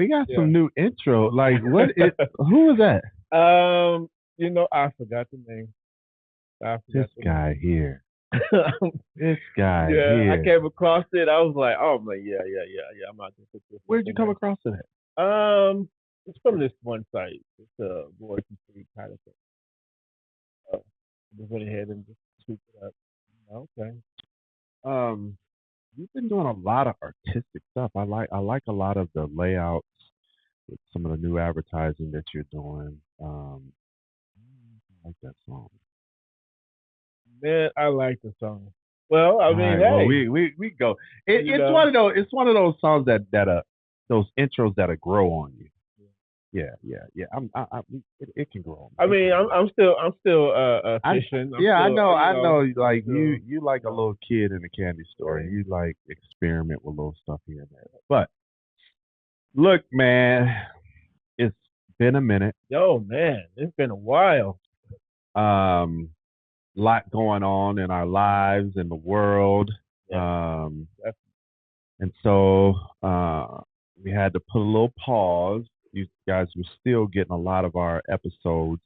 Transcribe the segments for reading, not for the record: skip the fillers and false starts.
we got some new intro. Like, who is that? I forgot the name. I This forgot the guy name. here. This guy Yeah, I here. came across it. I was like, oh man, yeah. I'm out to put this Where'd you come somewhere. across it? It's from this one site. It's a royalty free kind of thing. So I just went ahead and just swooped it up. Okay. Um, you've been doing a lot of artistic stuff. I like a lot of the layouts with some of the new advertising that you're doing. I like that song. Man, I like the song. Well, I All mean, right, well hey, we go. you It's know, one of those songs that those intros that'll grow on you. Yeah. It can grow on I me. It mean, can I'm grow. I'm still I'm still I fishing. I'm yeah, I still know, I know. I'm Like still you like you a know. little kid in a candy store. You like experiment with little stuff here and there. But look, man, it's been a minute. Yo, man, it's been a while. Um, Lot going on in our lives in the world. Yeah, Um, that's and so we had to put a little pause. You guys were still getting a lot of our episodes.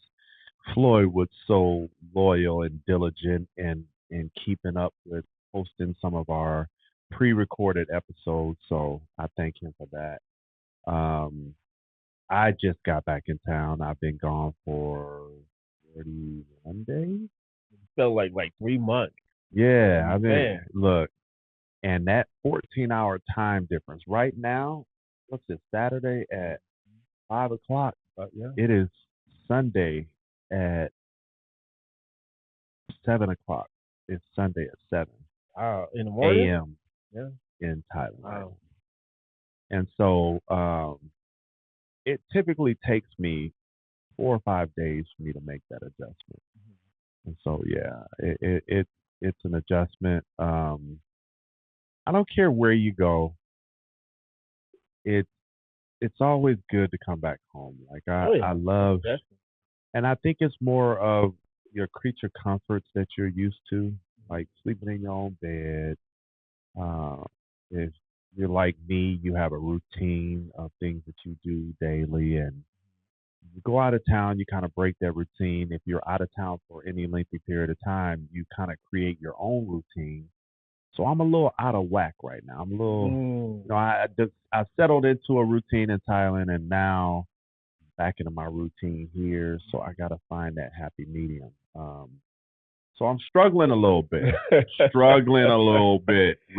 Floyd was so loyal and diligent and keeping up with posting some of our pre-recorded episodes. So I thank him for that. Um, I just got back in town. I've been gone for 41 days. felt like 3 months. Yeah, I've been Man, look, and that 14-hour time difference right now. What's it? Saturday at 5 o'clock. but yeah. It is Sunday at 7 o'clock. It's Sunday at Wow, in the morning. a.m. Yeah. in Thailand right Wow. now. And so it typically takes me 4 or 5 days for me to make that adjustment. And so yeah, it's an adjustment. I don't care where you go. It's it's always good to come back home. Like I Oh yeah. I love, Definitely. and I think it's more of your creature comforts that you're used to, like sleeping in your own bed. Uh, if you're like me, you have a routine of things that you do daily, and you go out of town, you kind of break that routine. If you're out of town for any lengthy period of time, you kind of create your own routine. So I'm a little out of whack right now. I'm a little, Mm. I settled into a routine in Thailand, and now back into my routine here. So I got to find that happy medium. So I'm struggling a little bit, struggling a little bit. It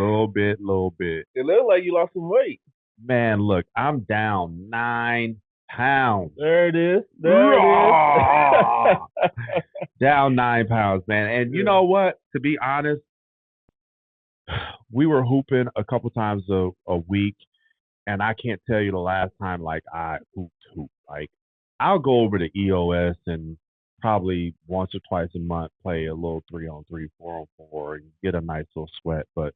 looked like you lost some weight. Man, look, I'm down 9 pounds. There it is. There it Raw! is. Down 9 pounds, man. And you Yeah. know what? To be honest, we were hooping a couple times a week, and I can't tell you the last time like I hooped. Like I'll go over to EOS and probably once or twice a month play a little 3-on-3, 4-on-4, and get a nice little sweat. But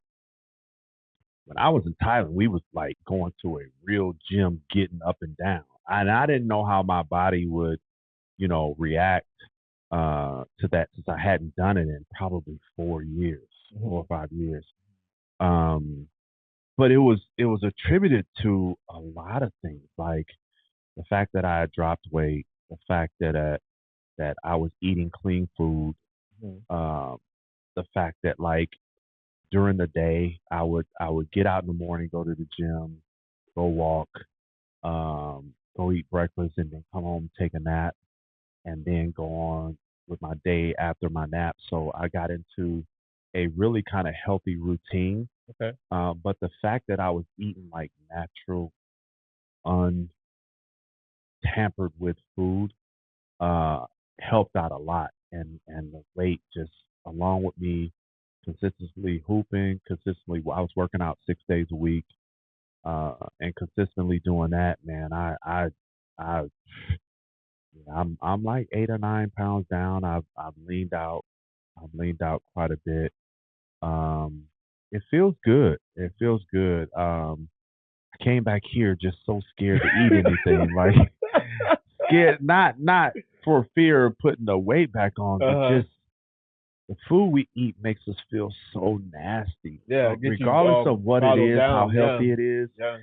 when I was in Thailand, we was like going to a real gym, getting up and down, and I didn't know how my body would, react to that since I hadn't done it in probably 4 years, 4 or 5 years. Um, but it was attributed to a lot of things, like the fact that I had dropped weight, the fact that I was eating clean food, Mhm. um, the fact that like during the day I would get out in the morning, go to the gym, go walk, go eat breakfast, and then come home, take a nap, and then go on with my day after my nap. So I got into a really kind of healthy routine. Okay. But the fact that I was eating like natural, untampered with food, uh, helped out a lot. And the weight just, along with me consistently hooping, I was working out 6 days a week, and consistently doing that, man. I, yeah, I'm like 8 or 9 pounds down. I've leaned out. I've leaned out quite a bit. Um, it feels good. It feels good. I came back here just so scared to eat anything. Like scared, not for fear of putting the weight back on, but Uh-huh. just the food we eat makes us feel so nasty. Yeah, get you Regardless all of what it bottled is, how down. Yeah. healthy it is, Yeah.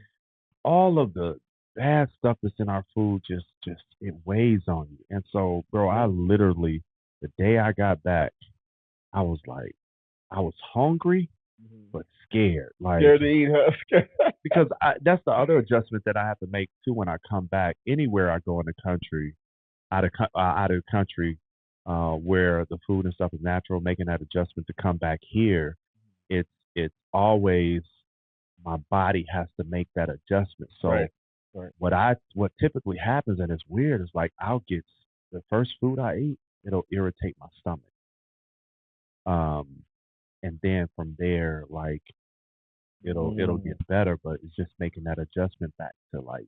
all of the bad stuff that's in our food just it weighs on you. And so, bro, I literally the day I got back, I was like, I was hungry but scared, like Scared to eat, huh? because that's the other adjustment that I have to make too when I come back anywhere I go in the country, out of the country, where the food and stuff is natural. Making that adjustment to come back here, it's always my body has to make that adjustment. So Right. Right. what typically happens, and it's weird, is like I'll get the first food I eat, it'll irritate my stomach. Um, and then from there, like it'll Mm. get better, but it's just making that adjustment back to like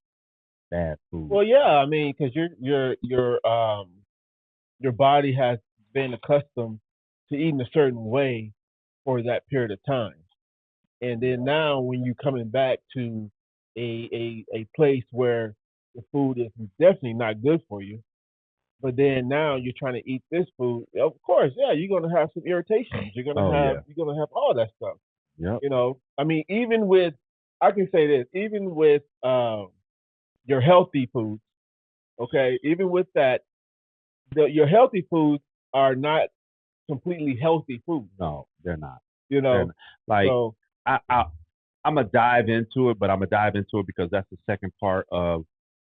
bad food. Well, yeah. I mean, because your body has been accustomed to eating a certain way for that period of time, and then now when you coming back to a place where the food is definitely not good for you, but then now you're trying to eat this food. Of course, yeah, you're gonna have some irritations. Oh yeah. You're gonna have all that stuff. Yep. I mean, even with I can say this, even with your healthy foods, okay, even with that, your healthy foods are not completely healthy foods. No, they're not. You They're know, not. Like so I I'm gonna dive into it, but I'm gonna dive into it because that's the second part of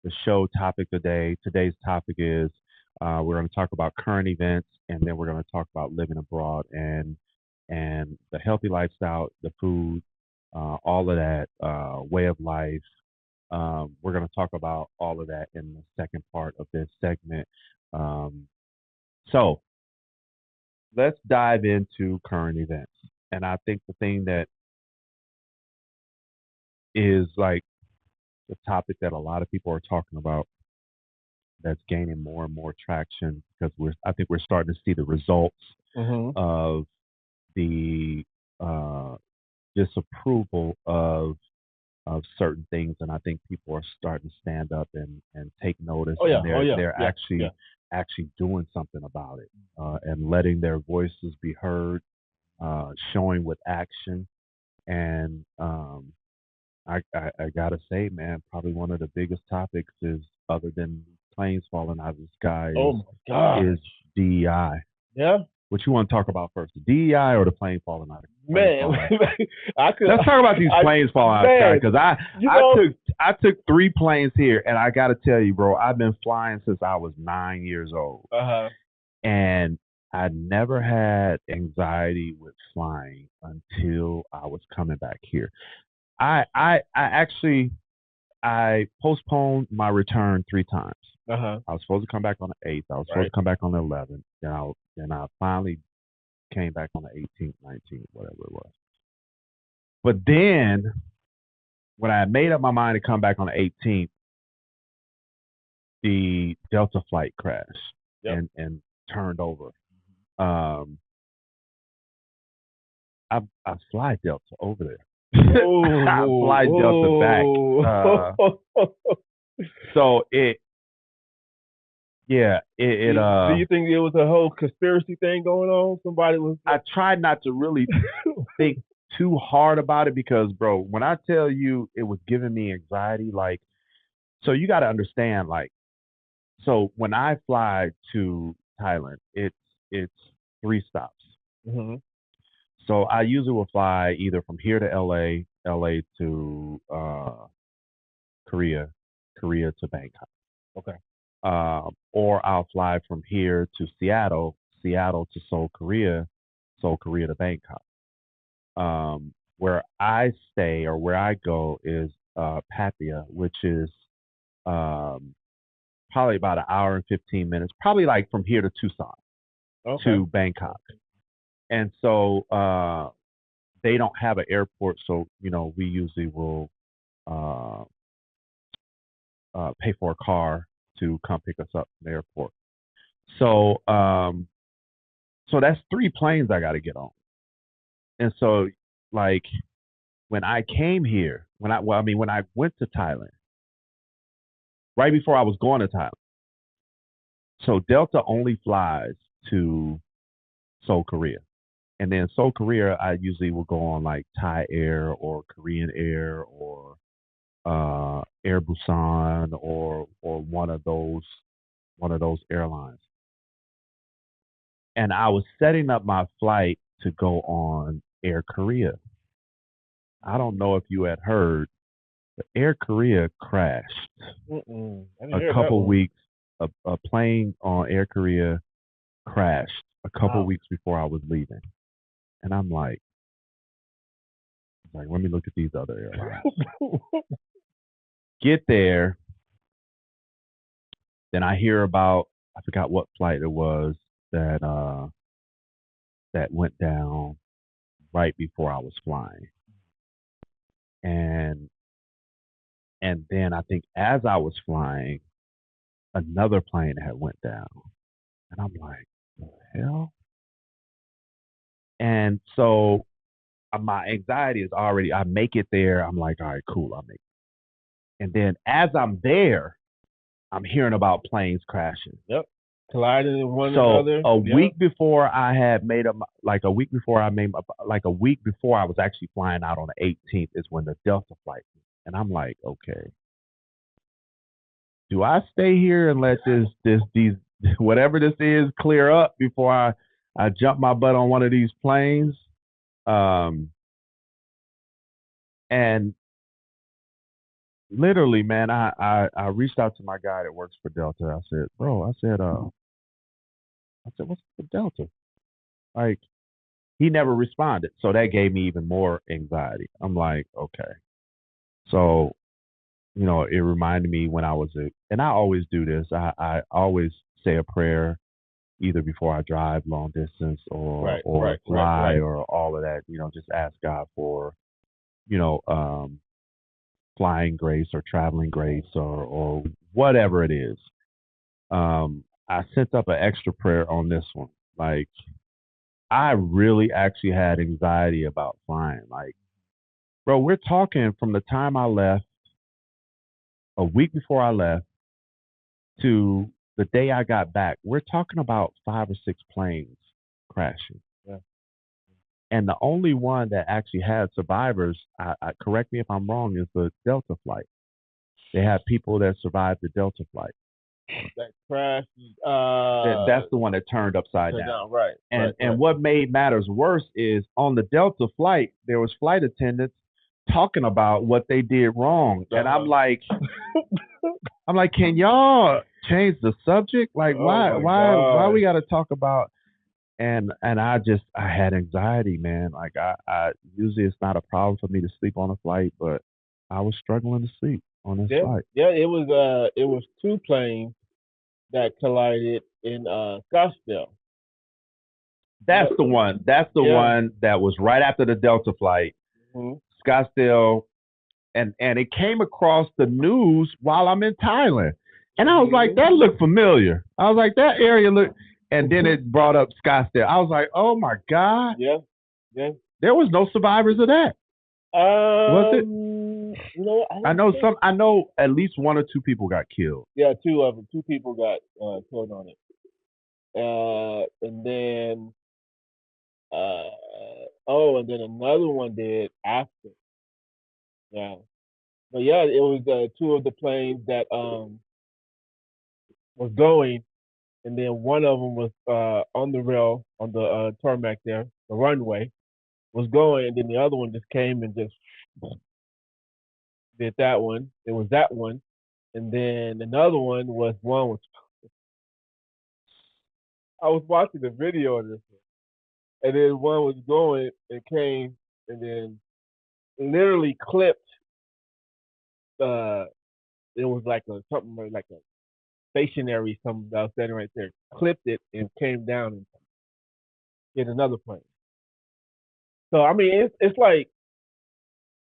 the show topic today. Today's topic is we're going to talk about current events, and then we're going to talk about living abroad and the healthy lifestyle, the food, all of that, way of life. We're going to talk about all of that in the second part of this segment. Um, so let's dive into current events, and I think the thing that is like the topic that a lot of people are talking about that's gaining more and more traction because I think we're starting to see the results hmm of the uh, disapproval of certain things, and I think people are starting to stand up and take notice, oh yeah, and oh yeah, they're yeah, yeah. actually doing something about it, and letting their voices be heard, showing with action, and I gotta say, man, probably one of the biggest topics is other than planes falling out of the sky Oh my gosh, is DEI. yeah, What you want to talk about first, the DEI or the plane falling out? man. I could, Let's talk about these I, planes falling out of the sky man, because you know, I took 3 planes here, and I got to tell you, bro, I've been flying since I was 9 years old, uh huh, and I never had anxiety with flying until I was coming back here. I actually I postponed my return 3 times. uh huh, I was supposed to come back on the 8th. I was supposed right. to come back on the 11th. Then I finally came back on the 18th, 19th, whatever it was. But then when I made up my mind to come back on the 18th, the Delta flight crashed Yep. and turned over. Um, I fly Delta over there. I fly Delta back. Oh. So yeah, Do you think it was a whole conspiracy thing going on? Somebody was. I tried not to really think too hard about it because, bro, when I tell you it was giving me anxiety, like, so you got to understand, like, so when I fly to Thailand, it's 3 stops. hmm So I usually will fly either from here to LA, LA to Korea, Korea to Bangkok, Okay. or I'll fly from here to Seattle, Seattle to Seoul, Korea, Seoul, Korea to Bangkok. Where I stay or where I go is Pattaya, which is um, probably about an hour and 15 minutes, probably like from here to Tucson Okay. to Bangkok. And so they don't have an airport, so we usually will uh, pay for a car to come pick us up from the airport. So so that's 3 planes I got to get on. And so like when I came here, when I went to Thailand, right before I was going to Thailand. So Delta only flies to Seoul, Korea. And then Seoul, Korea, I usually will go on like Thai Air or Korean Air or Air Busan or one of those airlines. And I was setting up my flight to go on Air Korea. I don't know if you had heard, but Air Korea crashed I didn't a hear that couple one. weeks. A plane on Air Korea crashed a couple Wow. weeks before I was leaving, and I'm like, let me look at these other airlines. Get there, then I hear about, I forgot what flight it was that that went down right before I was flying, and and then I think as I was flying, another plane had went down, and I'm like, the hell? And so my anxiety is already. I make it there. I'm like, all right, cool. I make it. And then as I'm there, I'm hearing about planes crashing. Yep. Colliding in one So another. a Yep. week before I had made up, like a week before I made up, like a week before I was actually flying out on the 18th is when the Delta flight. And I'm like, okay, do I stay here and let these whatever this is clear up before I jump my butt on one of these planes? Um, and literally, man, I reached out to my guy that works for Delta. I said, bro, I said, what's the Delta? Like, he never responded. So that gave me even more anxiety. I'm like, okay. So, it reminded me when I was and I always do this. I always say a prayer either before I drive long distance Right. or Right. Right. fly Right. or all of that, just ask God for, you know, um, flying grace or traveling grace or whatever it is. I sent up an extra prayer on this one. Like, I really actually had anxiety about flying. Like, bro, we're talking from the time I left, a week before I left, to the day I got back. We're talking about 5 or 6 planes crashing. Yeah. And the only one that actually had survivors, correct me if I'm wrong, is the Delta flight. They had people that survived the Delta flight. That crash. That's the one that turned upside Turned down. down. Right. And Right. and Right. what made matters worse is on the Delta flight, there was flight attendants talking about what they did wrong. And I'm like, can y'all change the subject? Like, Oh why my why God. we got to talk about? And I had anxiety, man. Like, I usually it's not a problem for me to sleep on a flight, but I was struggling to sleep on this Yeah. flight. Yeah. It was two planes that collided in Scottsdale. That's the one. That's the Yeah. one that was right after the Delta flight. Mm-hmm. Scottsdale, and it came across the news while I'm in Thailand. And I was like, that looked familiar. I was like, that area looked, and then it brought up Scottsdale. I was like, oh my God, Yeah. Yeah. there was no survivors of that. Was it? I I don't know think. some. I know at least 1 or 2 people got killed. Yeah, two of them. Two people got killed on it. And then and then another one did after. Yeah, but yeah, it was two of the planes that was going, and then one of them was on the rail on the tarmac there, the runway was going, and then the other one just came and just did that one. It was that one, and then another one was I was watching the video of this, and then one was going and came, and then literally clipped. Uh, it was like a something like a stationary something that was standing right there. Clipped it and came down and hit another plane. So I mean, it's like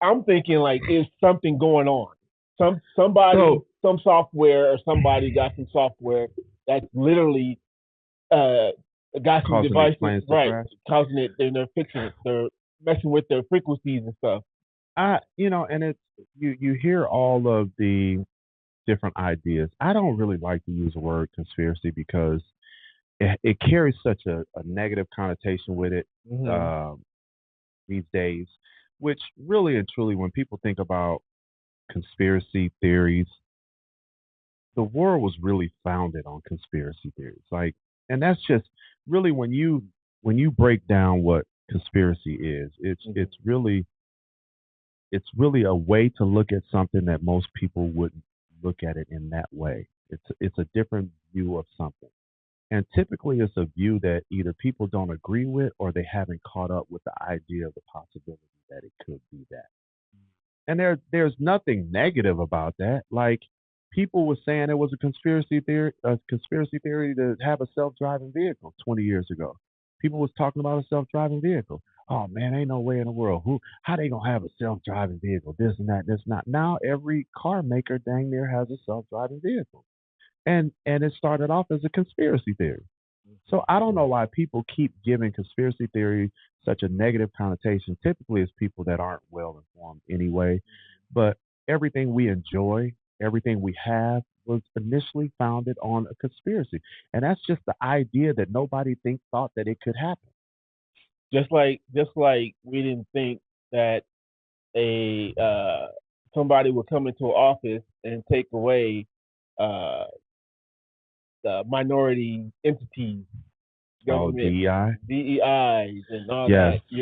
I'm thinking like is something going on? Some software or somebody got some software that's literally uh got some Causing these devices planes to right crash. causing it. And they're fixing it. They're messing with their frequencies and stuff. And it's you hear all of the different ideas. I don't really like to use the word conspiracy because it carries such a negative connotation with it Mm-hmm. um, these days. Which really and truly, when people think about conspiracy theories, the world was really founded on conspiracy theories. Like, and that's just really when you break down what conspiracy is, it's really a way to look at something that most people wouldn't look at it in that way. It's a different view of something. And typically it's a view that either people don't agree with or they haven't caught up with the idea of the possibility that it could be that. And there's nothing negative about that. Like people were saying it was a conspiracy theory to have a self-driving vehicle 20 years ago. People was talking about a self-driving vehicle. Oh man, ain't no way in the world. How they gonna have a self-driving vehicle? This and that, this and that. Now every car maker dang near has a self-driving vehicle. And it started off as a conspiracy theory. So I don't know why people keep giving conspiracy theory such a negative connotation. Typically, it's people that aren't well informed anyway. But everything we enjoy, everything we have, was initially founded on a conspiracy, and that's just the idea that nobody thought that it could happen. Just like we didn't think that a somebody would come into office and take away uh, the minority entities, Oh, government, DEI. DEIs, and all Yes, that.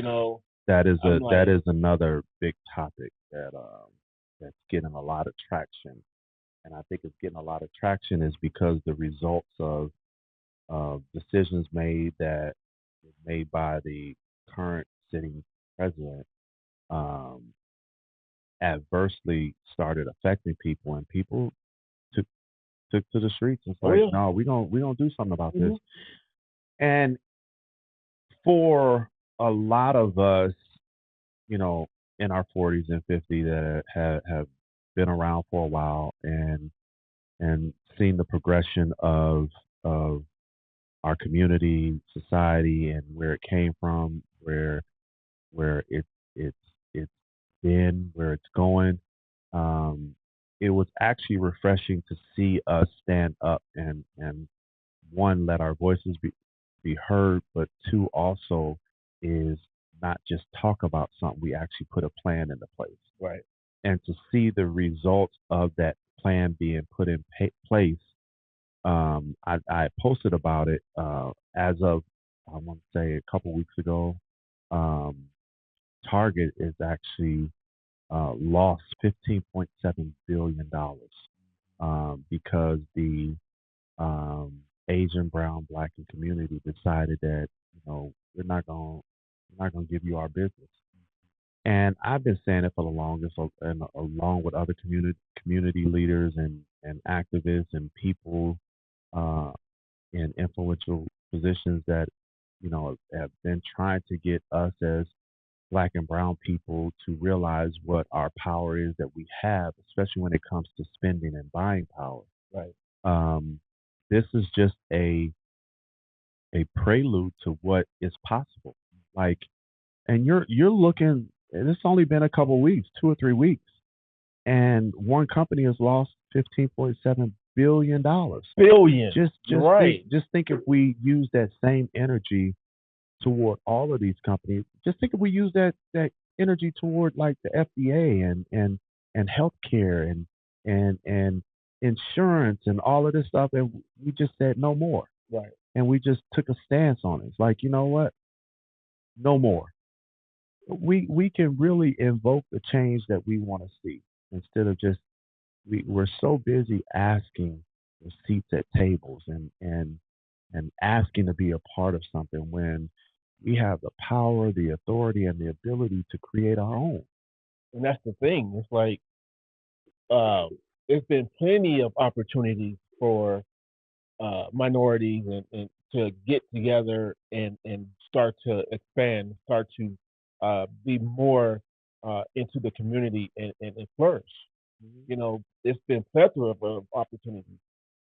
that I'm that like, is another big topic that's getting a lot of traction, and I think it's getting a lot of traction is because the results of decisions made by the current sitting president um, adversely started affecting people, and people took took to the streets. It's oh like, yeah, no, we gonna do something about this. hmm And for a lot of us, you know, in our 40s and 50s that have been around for a while and seen the progression of our community, society, and where it came from, where it's it's been, where it's going. Um, it was actually refreshing to see us stand up and one, let our voices be heard, but two, also is not just talk about something, we actually put a plan into place. right. And to see the results of that plan being put in place, I posted about it as of, I want to say, a couple weeks ago. Um, Target is actually lost $15.7 billion because the Asian, brown, black, and community decided that we're not gonna give you our business. And I've been saying it for the longest, and along with other community leaders and activists and people uh, in influential positions that have been trying to get us as black and brown people to realize what our power is that we have, especially when it comes to spending and buying power. Right. Um, this is just a prelude to what is possible. Like, and you're looking. And it's only been a couple weeks, 2 or 3 weeks, and one company has lost $15.7 billion. Billion. Just You're just think right. just think if we use that same energy toward all of these companies. Just think if we use that energy toward like the FDA and healthcare and insurance and all of this stuff, and we just said no more, Right. and we just took a stance on it. It's like, you know what, no more. We can really invoke the change that we want to see instead of just we're so busy asking for seats at tables and asking to be a part of something when we have the power, the authority, and the ability to create our own. And that's the thing. It's like uh, there's been plenty of opportunities for minorities and to get together and start to expand, start to be more into the community and flourish. It's been plethora of opportunities.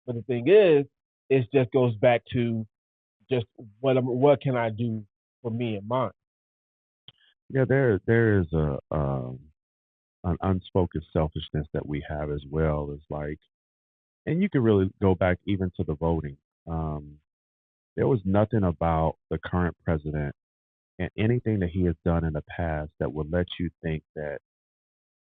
But the thing is, it just goes back to just what can I do for me and mine. Yeah, there is an unspoken selfishness that we have as well. Is like, and you can really go back even to the voting. Um, there was nothing about the current president and anything that he has done in the past that would let you think that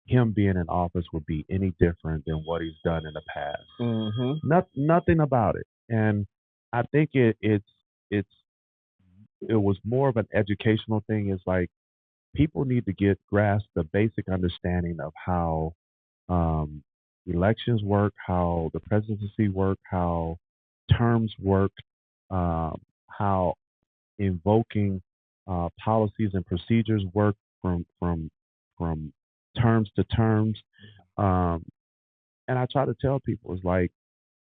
him being in office would be any different than what he's done in the past. Mm-hmm. Nothing about it. And I think it's it was more of an educational thing. It's like people need to get grasp the basic understanding of how um, elections work, how the presidency work, how terms work, how invoking policies and procedures work from terms to terms. Um, and I try to tell people it's like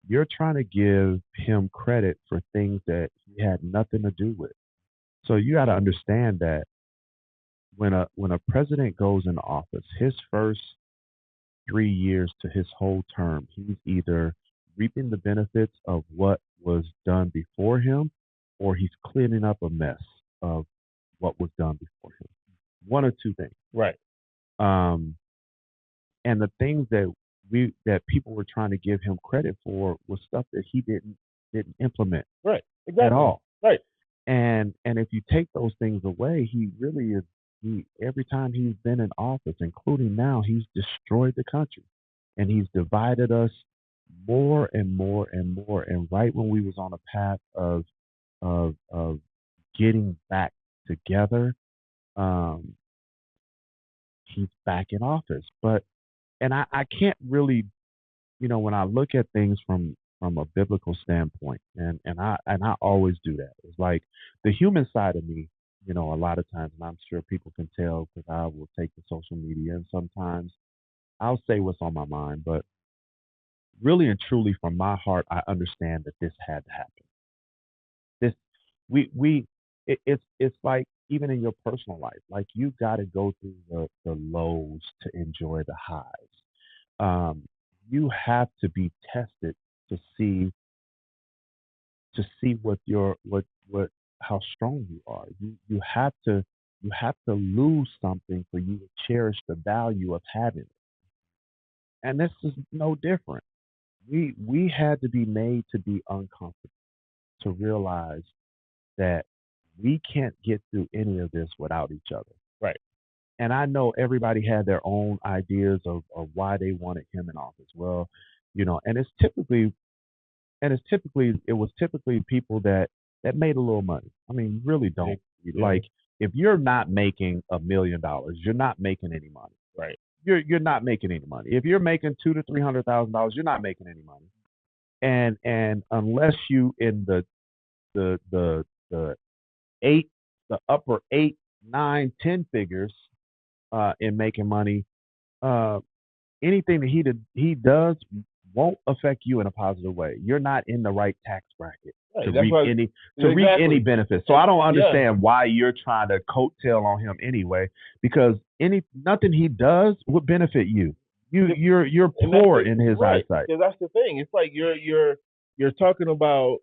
you're trying to give him credit for things that he had nothing to do with. So you got to understand that when a president goes in office, his first 3 years to his whole term, he's either reaping the benefits of what was done before him, or he's cleaning up a mess of what was done before him. One or two things. Right. Um, and the things that people were trying to give him credit for was stuff that he didn't implement Right. Exactly. at all. Right. And if you take those things away, he really is. He every time he's been in office, including now, he's destroyed the country, and he's divided us more and more and more. And right when we was on a path of getting back together, um, he's back in office. But and I can't really, when I look at things from a biblical standpoint, and I always do that. It's like the human side of me, a lot of times, and I'm sure people can tell because I will take to social media, and sometimes I'll say what's on my mind, but really and truly from my heart, I understand that this had to happen. This we it's like even in your personal life, like you got to go through the lows to enjoy the highs. Um, you have to be tested to see what your what how strong you are. You have to lose something for you to cherish the value of having it. And this is no different. We had to be made to be uncomfortable to realize that we can't get through any of this without each other. Right. And I know everybody had their own ideas of why they wanted him in office. Well, and it was typically people that made a little money. I mean, really don't like if you're not making $1 million, you're not making any money. Right. You're not making any money. If you're making $200,000 to $300,000, you're not making any money. And unless you in the eight the upper eight, nine, 10 figures in making money, uh, anything that he does won't affect you in a positive way. You're not in the right tax bracket Right. to That's reap why reap any exactly. benefits. So I don't understand why you're trying to coattail on him anyway, because nothing he does would benefit you. You're poor in his right. eyesight. Because that's the thing. It's like you're talking about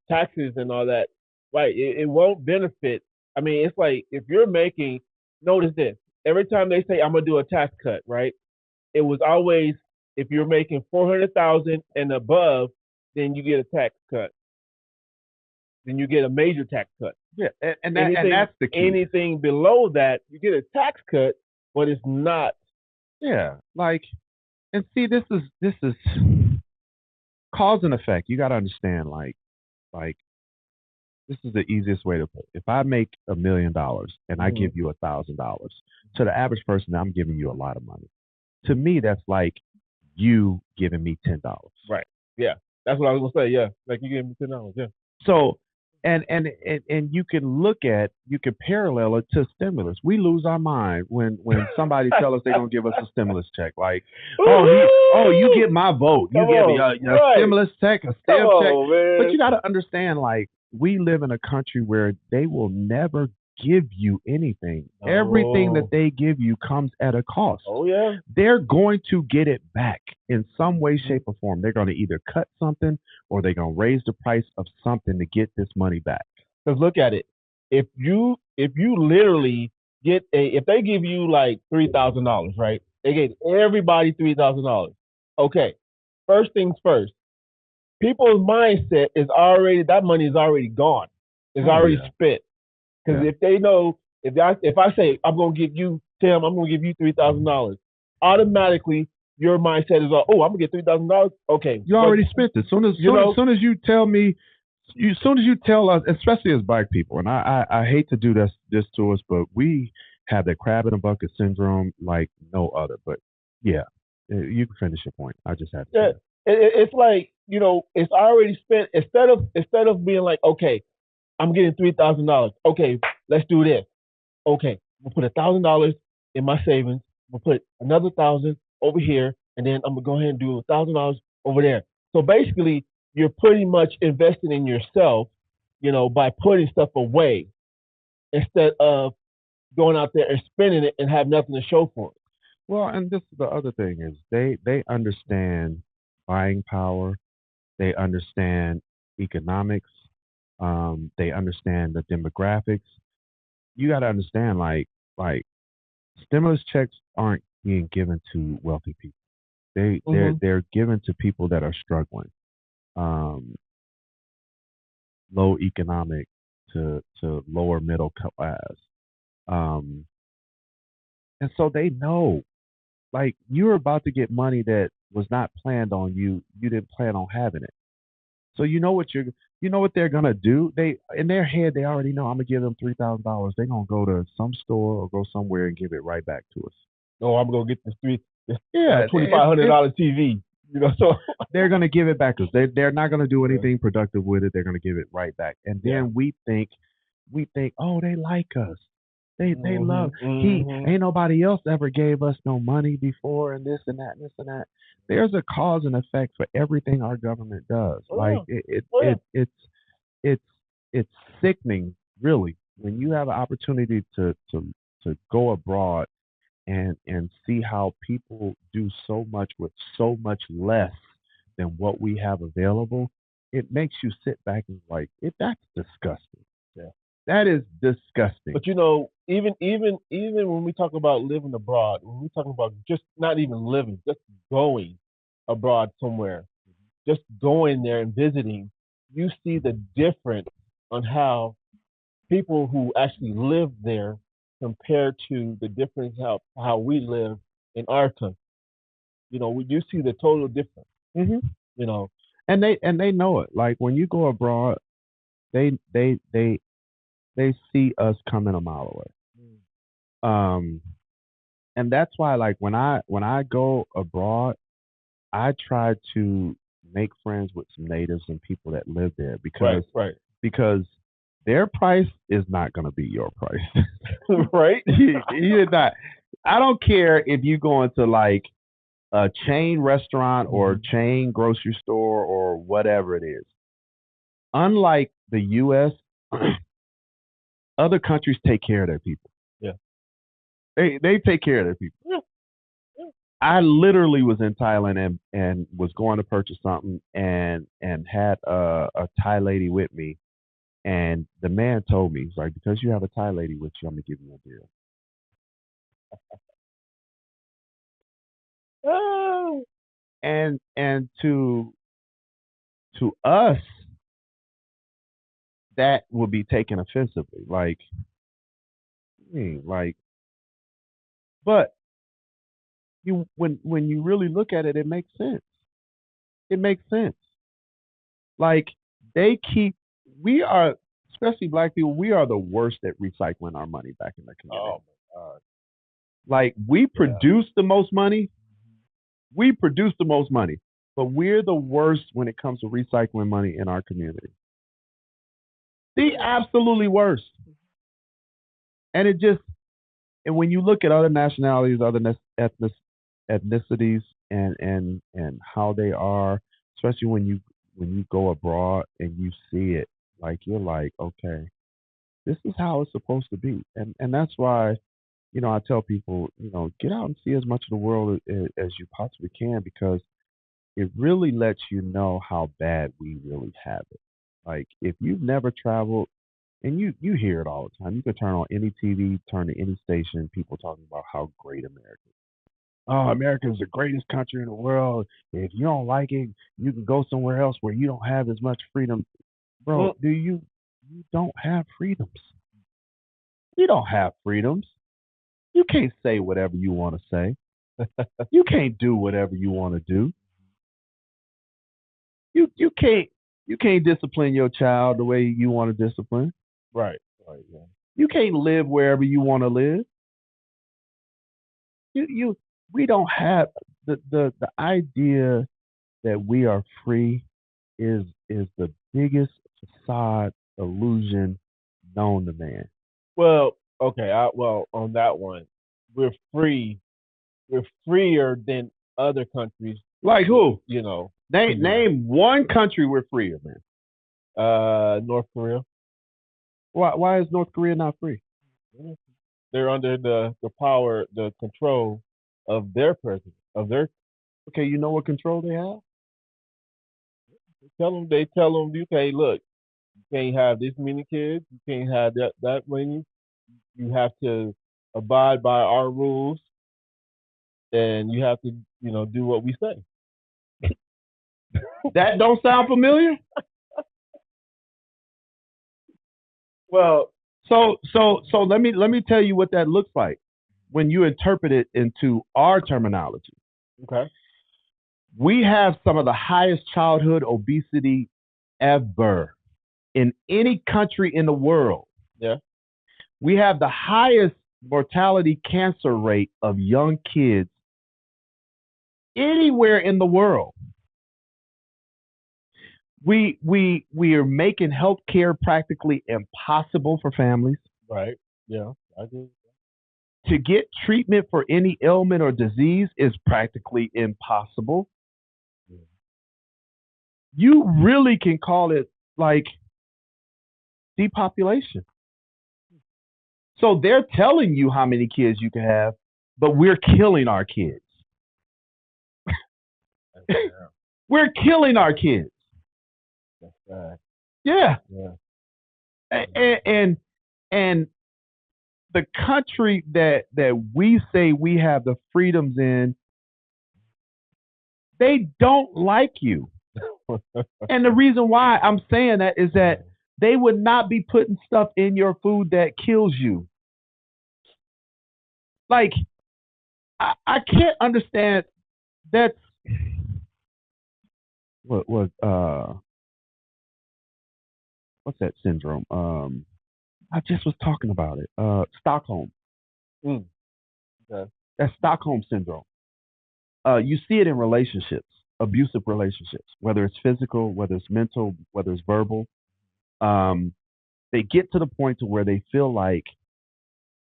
taxes and all that. Right. It won't benefit. I mean, it's like if you're making. Notice this. Every time they say I'm gonna do a tax cut, right? It was always if you're making 400,000 and above, then you get a tax cut. Then you get a major tax cut. Yeah, and that's the key. Anything below that, you get a tax cut, but it's not. Yeah, like, and see, this is cause and effect. You got to understand, like this is the easiest way to put it. If I make $1 million and I give you $1,000, to the average person, I'm giving you a lot of money. To me, that's like you giving me $10. Right. Yeah. That's what I was gonna say. Yeah. Like you gave me $10. Yeah. So and you can parallel it to stimulus. We lose our mind when somebody tell us they're gonna give us a stimulus check. Like, you get my vote. You give me a stimulus check, a stem check. Man. But you got to understand, like, we live in a country where they will never give you anything. No. Everything that they give you comes at a cost. Oh yeah. They're going to get it back in some way, shape, or form. They're going to either cut something or they're going to raise the price of something to get this money back. Because look at it. If you literally if they give you like $3,000, right? They gave everybody $3,000. Okay. First things first. People's mindset is that money is already gone. It's already spent. Because if they know, if I say I'm gonna give you Tim, I'm gonna give you $3,000. Automatically, your mindset is, oh, I'm gonna get $3,000. Okay, You already spent it. Soon as you tell me, soon as you tell us, especially as black people, and I hate to do this to us, but we have the crab in a bucket syndrome like no other. But yeah, you can finish your point. I just had to say yeah, that. it's like it's already spent. Instead of being like, okay, I'm getting $3,000. Okay, let's do this. Okay, we'll put $1,000 in my savings. We'll put another 1,000 over here, and then I'm gonna go ahead and do $1,000 over there. So basically, you're pretty much investing in yourself, by putting stuff away instead of going out there and spending it and have nothing to show for it. Well, and this is the other thing is they understand buying power. They understand economics. They understand the demographics. You got to understand, like stimulus checks aren't being given to wealthy people. Mm-hmm. They're given to people that are struggling, um, low economic to lower middle class, um, and so they know, like you're about to get money that was not planned on you. You didn't plan on having it. So you know what they're gonna do. They in their head they already know I'm gonna give them $3,000. They're gonna go to some store or go somewhere and give it right back to us. Oh, I'm gonna get this Yeah, $2,500 TV. So they're gonna give it back to us. They're not gonna do anything productive with it. They're gonna give it right back. And then we think, oh, they like us. They love he mm-hmm. ain't nobody else ever gave us no money before and this and that and this and that. There's a cause and effect for everything our government does. Oh Like yeah. Oh yeah. it's it's sickening really when you have an opportunity to go abroad and see how people do so much with so much less than what we have available. It makes you sit back and like that's disgusting. Yeah. That is disgusting. But even when we talk about living abroad, when we talk about just not even living, just going abroad somewhere, just going there and visiting, you see the difference on how people who actually live there compared to the difference how we live in our country. You see the total difference. Hmm. You know, And they know it. Like when you go abroad, they they they they see us coming a mile away. Um, and that's why like when I go abroad, I try to make friends with some natives and people that live there right, because right, because their price is not going to be your price. right. You're not. I don't care if you go into like a chain restaurant or chain grocery store or whatever it is. Unlike the U.S., other countries take care of their people. Yeah, They take care of their people. yeah, yeah. I literally was in Thailand and was going to purchase something and had a Thai lady with me, and the man told me he's like, because you have a Thai lady with you, I'm gonna give you a deal. Oh, And to us that would be taken offensively, like, but you when you really look at it, it makes sense. It makes sense. Like they keep we are especially black people, we are the worst at recycling our money back in the community. oh my God. Like we Yeah. produce the most money, we produce the most money, but we're the worst when it comes to recycling money in our community. The absolutely worst. And it just and when you look at other nationalities, other ethnicities, and how they are, especially when you go abroad and you see it, like you're like, okay, this is how it's supposed to be, and that's why I tell people, get out and see as much of the world as you possibly can because it really lets you know how bad we really have it. Like if you've never traveled, and you hear it all the time. You can turn on any TV, turn to any station, people talking about how great America is. Oh, America is the greatest country in the world. If you don't like it, you can go somewhere else where you don't have as much freedom. Bro, Mm, you don't have freedoms. You don't have freedoms. You can't say whatever you want to say. You can't do whatever you want to do. You can't discipline your child the way you want to discipline. Right. Right. Yeah. You can't live wherever you want to live. You we don't have the idea that we are free is the biggest facade illusion known to man. Well, okay. Well, on that one, we're free. We're freer than other countries. Like who? You know, Name one country we're freer than. North Korea. Why is North Korea not free? They're under the power, the control of their president, of their. Okay, you know what control they have? They tell them, you can't look, you can't have this many kids, you can't have that many. You have to abide by our rules, and you have to, do what we say. That don't sound familiar? Well, so let me tell you what that looks like when you interpret it into our terminology. okay. We have some of the highest childhood obesity ever in any country in the world. Yeah. We have the highest mortality cancer rate of young kids anywhere in the world. We are making healthcare practically impossible for families. Right. Yeah. I do. To get treatment for any ailment or disease is practically impossible. Yeah. You really can call it like depopulation. So they're telling you how many kids you can have, but we're killing our kids. Yeah. We're killing our kids. That's bad. Yeah. Yeah. And the country that we say we have the freedoms in, they don't like you. And the reason why I'm saying that is that they would not be putting stuff in your food that kills you. Like, I can't understand that. What's that syndrome? I just was talking about it. Stockholm. Mm. Okay. That's Stockholm syndrome. You see it in relationships, abusive relationships, whether it's physical, whether it's mental, whether it's verbal. They get to the point to where they feel like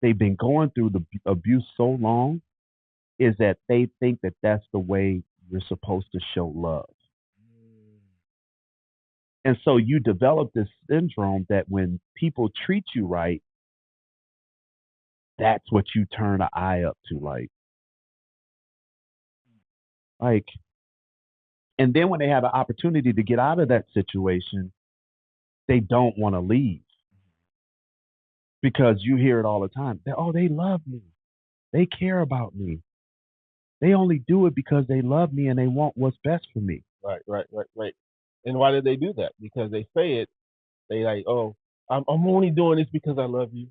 they've been going through the abuse so long, is that they think that that's the way you're supposed to show love. And so you develop this syndrome that when people treat you right, that's what you turn an eye up to, like, and then when they have an opportunity to get out of that situation, they don't want to leave because you hear it all the time. Oh, they love me. They care about me. They only do it because they love me and they want what's best for me. Right. And why did they do that? Because they say it. They like, oh, I'm only doing this because I love you.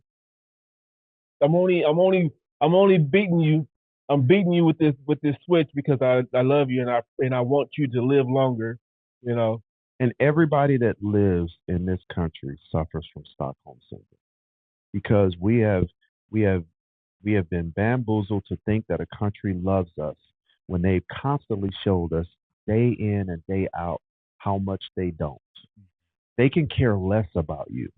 I'm only beating you. I'm beating you with this switch because I love you and I want you to live longer. You know. And everybody that lives in this country suffers from Stockholm syndrome because we have been bamboozled to think that a country loves us when they've constantly showed us day in and day out how much they don't. They can care less about you.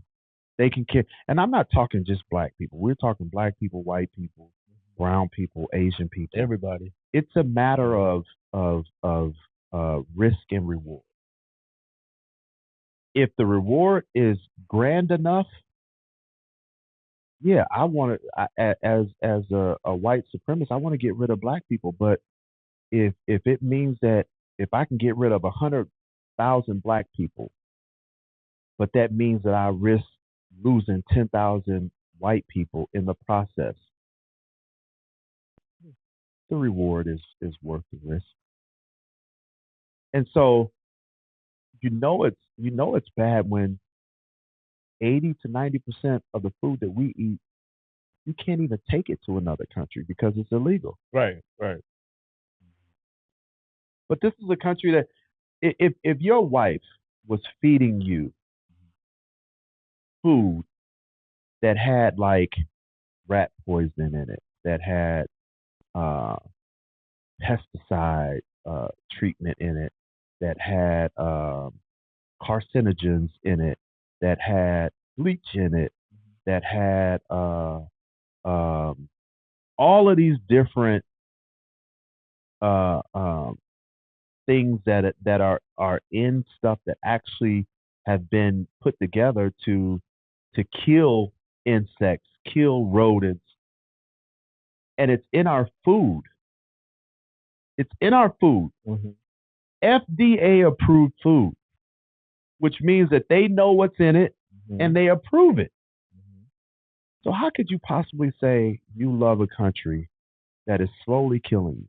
They can care, and I'm not talking just black people. We're talking black people, white people, brown people, Asian people. Everybody. It's a matter of risk and reward. If the reward is grand enough, yeah, I want to. As a white supremacist, I want to get rid of black people. But if it means that if I can get rid of 100,000 black people, but that means that I risk losing 10,000 white people in the process, the reward is worth the risk. And so it's bad when 80 to 90% of the food that we eat you can't even take it to another country because it's illegal. Right. Right. But this is a country that if your wife was feeding you food that had like rat poison in it, that had uh, pesticide treatment in it, that had carcinogens in it, that had bleach in it, that had all of these different uh, um, things that are in stuff that actually have been put together to kill insects, kill rodents, and it's in our food. It's in our food. Mm-hmm. FDA approved food, which means that they know what's in it Mm-hmm. and they approve it. Mm-hmm. So how could you possibly say you love a country that is slowly killing you?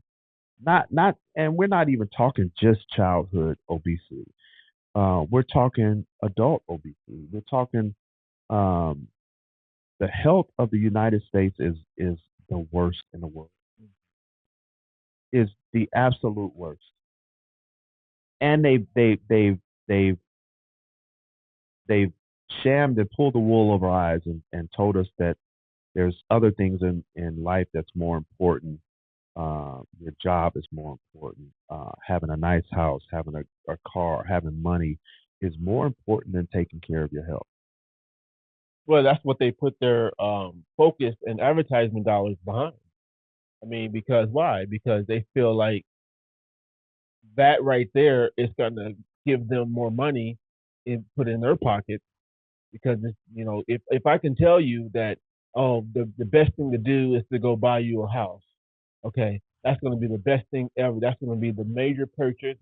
Not, and we're not even talking just childhood obesity. We're talking adult obesity. We're talking um, the health of the United States is the worst in the world. Is the absolute worst. And they've they've shammed and pulled the wool over our eyes and told us that there's other things in life that's more important. Your job is more important. Having a nice house, having a car, having money is more important than taking care of your health. Well, that's what they put their focus and advertisement dollars behind. I mean, because why? Because they feel like that right there is going to give them more money and put in their pockets. Because it's, if I can tell you that, oh, the best thing to do is to go buy you a house, okay, that's going to be the best thing ever. That's going to be the major purchase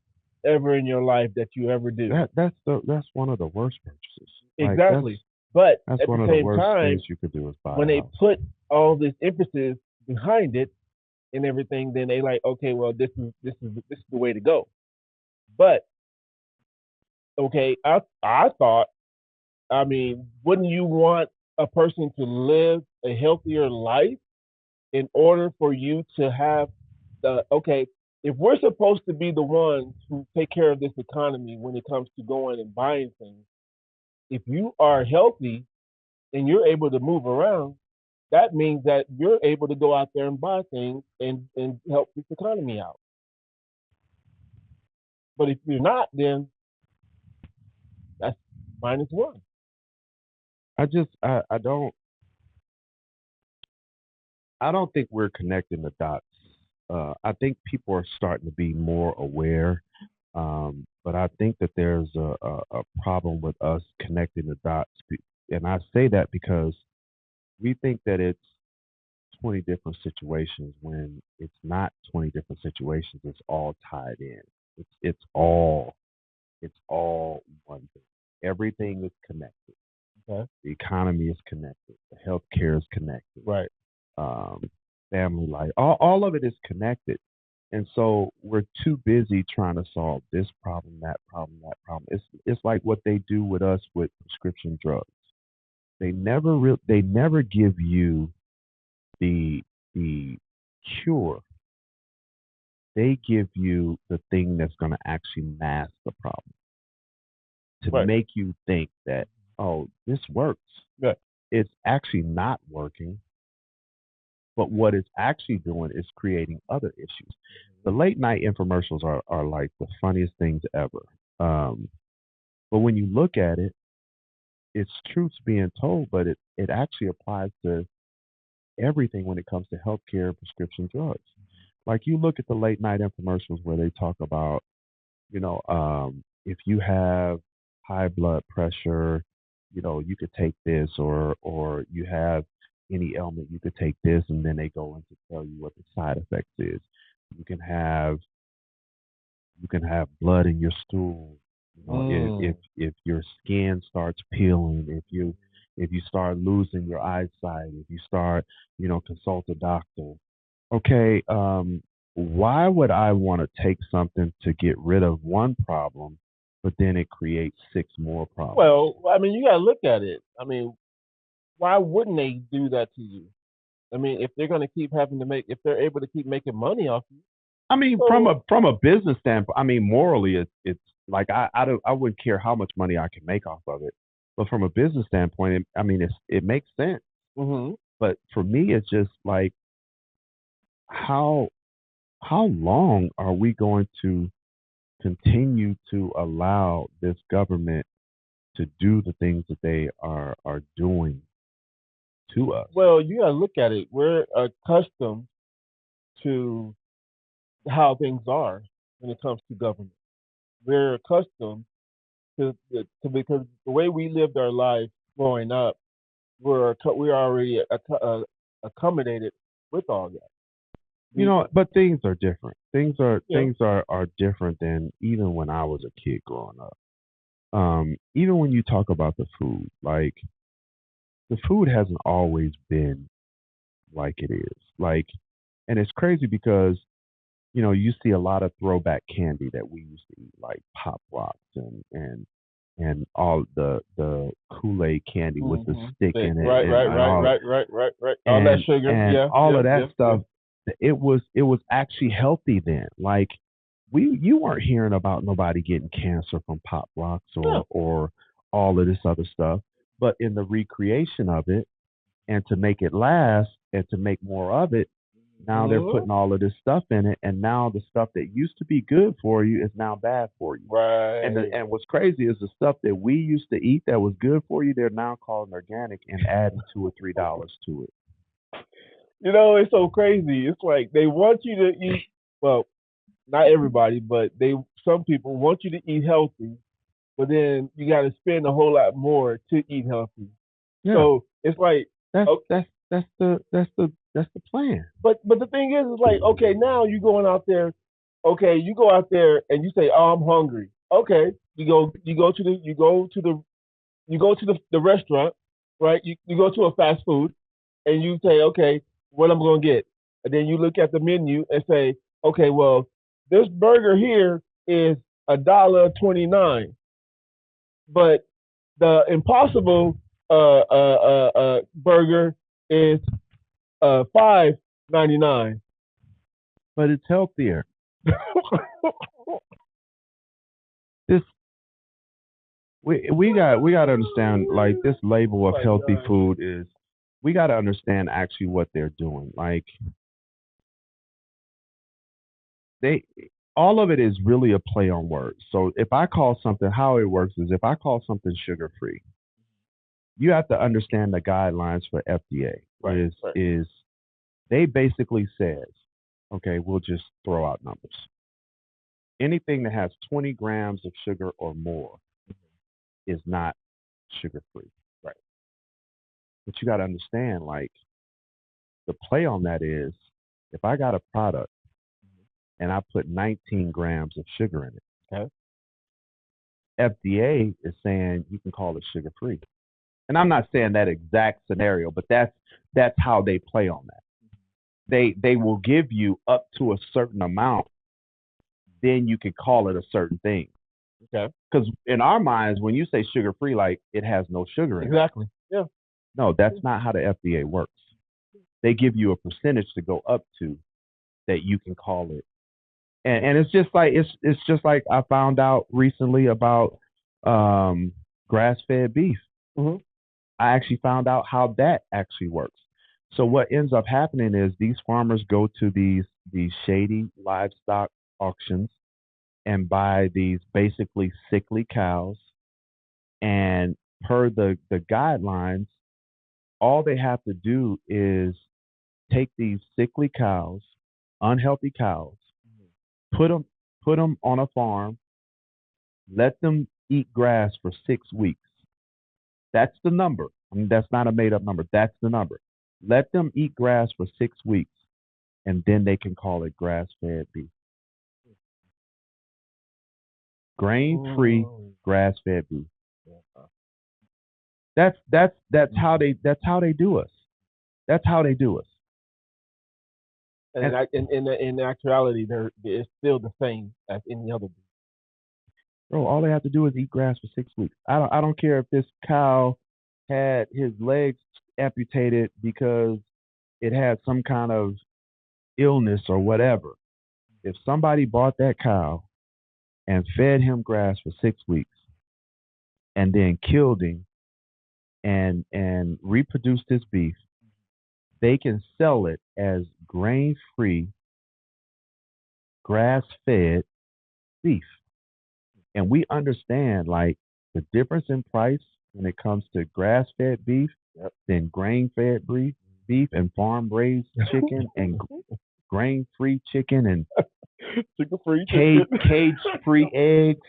ever in your life that you ever do. That's one of the worst purchases. Exactly. But that's at one the of the same worst time, things you could do is buy when a they house. put all this emphasis behind it and everything, then they like, okay, well, this is the way to go. But okay, I thought, I mean, wouldn't you want a person to live a healthier life in order for you to have the okay? If we're supposed to be the ones who take care of this economy when it comes to going and buying things, if you are healthy and you're able to move around, that means that you're able to go out there and buy things and help this economy out. But if you're not, then that's -1. I don't think we're connecting the dots. I think people are starting to be more aware, but I think that there's a problem with us connecting the dots. And I say that because we think that it's 20 different situations when it's not 20 different situations. It's all tied in. It's all one thing. Everything is connected. Okay. The economy is connected. The healthcare is connected. Right. Um, family life, all of it is connected. And so we're too busy trying to solve this problem, that problem, that problem. It's like what they do with us with prescription drugs. They never give you the the cure. They give you the thing that's going to actually mask the problem to Right. make you think that, oh, this works. Yeah. It's actually not working. But what it's actually doing is creating other issues. The late night infomercials are like the funniest things ever. Um, but when you look at it, it's truths being told, but it actually applies to everything when it comes to healthcare and prescription drugs. Like you look at the late night infomercials where they talk about, if you have high blood pressure, you could take this, or you have any ailment, you could take this, and then they go in to tell you what the side effects is. You can have you can have blood in your stool. If your skin starts peeling, if you start losing your eyesight, if you start, consult a doctor. Okay, why would I want to take something to get rid of one problem, but then it creates six more problems? Well, I mean, you got to look at it. I mean, why wouldn't they do that to you? I mean, if they're going to keep having to make, if they're able to keep making money off you, I mean, so from a business standpoint, I mean, morally, it's like I wouldn't care how much money I can make off of it, but from a business standpoint, I mean, it makes sense. hmm But for me, it's just like how how long are we going to continue to allow this government to do the things that they are doing to us? well, you got to look at it. We're accustomed to how things are when it comes to government. We're accustomed to because the way we lived our life growing up, we're already accommodated with all that. You We, know, but things are different. you know, Are different than even when I was a kid growing up. Even when you talk about the food, like the food hasn't always been like it is. Like, and it's crazy because you know you see a lot of throwback candy that we used to eat, like Pop Rocks and all the Kool Aid candy with the stick Sick. in it Right, right, and right, all right, right, right, right. All that sugar. and Yeah, all yeah, of that yeah, yeah. stuff. It was actually healthy then. Like we you weren't hearing about nobody getting cancer from Pop Rocks Yeah. or all of this other stuff. But in the recreation of it and to make it last and to make more of it, now they're hmm putting all of this stuff in it, and now the stuff that used to be good for you is now bad for you. Right. And what's crazy is the stuff that we used to eat that was good for you, they're now calling organic and adding $2 or $3 to it. You know, it's so crazy. It's like they want you to eat. Well, not everybody, but some people want you to eat healthy, but then you got to spend a whole lot more to eat healthy. Yeah, So it's like, okay, that's the plan. but the thing is like, okay, now you going out there, okay, you go out there and you say, oh, I'm hungry. Okay, you go to the restaurant, right? You go to a fast food and you say, okay, what I'm gonna get, and then you look at the menu and say, okay, well, this burger here is $1.29, but the Impossible burger is $5.99. But it's healthier. This we got to understand like this label Oh of my healthy God. food is we got to understand actually what they're doing. Like they all of it is really a play on words. So if I call something how it works is if I call something sugar free, you have to understand the guidelines for FDA Right, right. is they basically says, okay, we'll just throw out numbers. Anything that has 20 grams of sugar or more is not sugar free. Right. But you got to understand, like, the play on that is if I got a product and I put 19 grams of sugar in it, Okay. FDA is saying you can call it sugar free. And I'm not saying that exact scenario, but that's how they play on that. They will give you up to a certain amount, then you can call it a certain thing. Okay. Because in our minds, when you say sugar free, like it has no sugar in it. Exactly. Yeah. No, that's not how the FDA works. They give you a percentage to go up to that you can call it. And it's just like it's just like I found out recently about grass fed beef. hmm I actually found out how that actually works. So what ends up happening is these farmers go to these shady livestock auctions and buy these basically sickly cows. And per the guidelines, all they have to do is take these sickly cows, unhealthy cows, put them put them on a farm, let them eat grass for 6 weeks. That's the number. I mean, that's not a made up number. That's the number. Let them eat grass for 6 weeks, and then they can call it grass fed beef. Grain free, Mm. grass fed beef. Yeah. That's how they do us. That's how they do us. And And in actuality, it's still the same as any other. bro, all they have to do is eat grass for 6 weeks. I don't care if this cow had his legs amputated because it had some kind of illness or whatever. If somebody bought that cow and fed him grass for 6 weeks and then killed him and reproduced his beef, they can sell it as grain-free, grass-fed beef. And we understand like the difference in price when it comes to grass-fed beef, then grain-fed beef and farm-raised chicken and grain-free chicken and chicken-free chicken. cage-free eggs.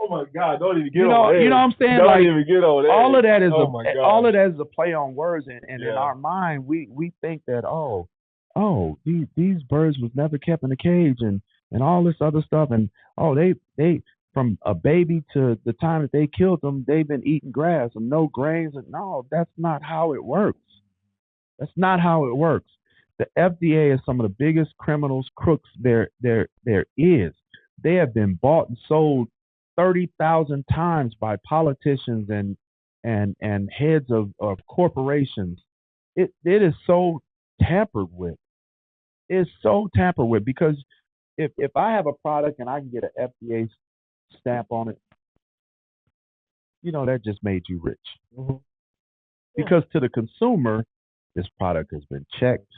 Oh my God! Don't even get You know, on eggs. you know what I'm saying? Don't like even get on eggs. all of that is all of that is a play on words, and in our mind we think that these birds was never kept in a cage and all this other stuff, and they from a baby to the time that they killed them, they've been eating grass and no grains, and no, that's not how it works. That's not how it works. The FDA is some of the biggest criminals, crooks there is. They have been bought and sold 30,000 times by politicians and heads of corporations. It is so tampered with. It's so tampered with because if I have a product and I can get an FDA stamp on it, that just made you rich. Mm-hmm. Because to the consumer, this product has been checked.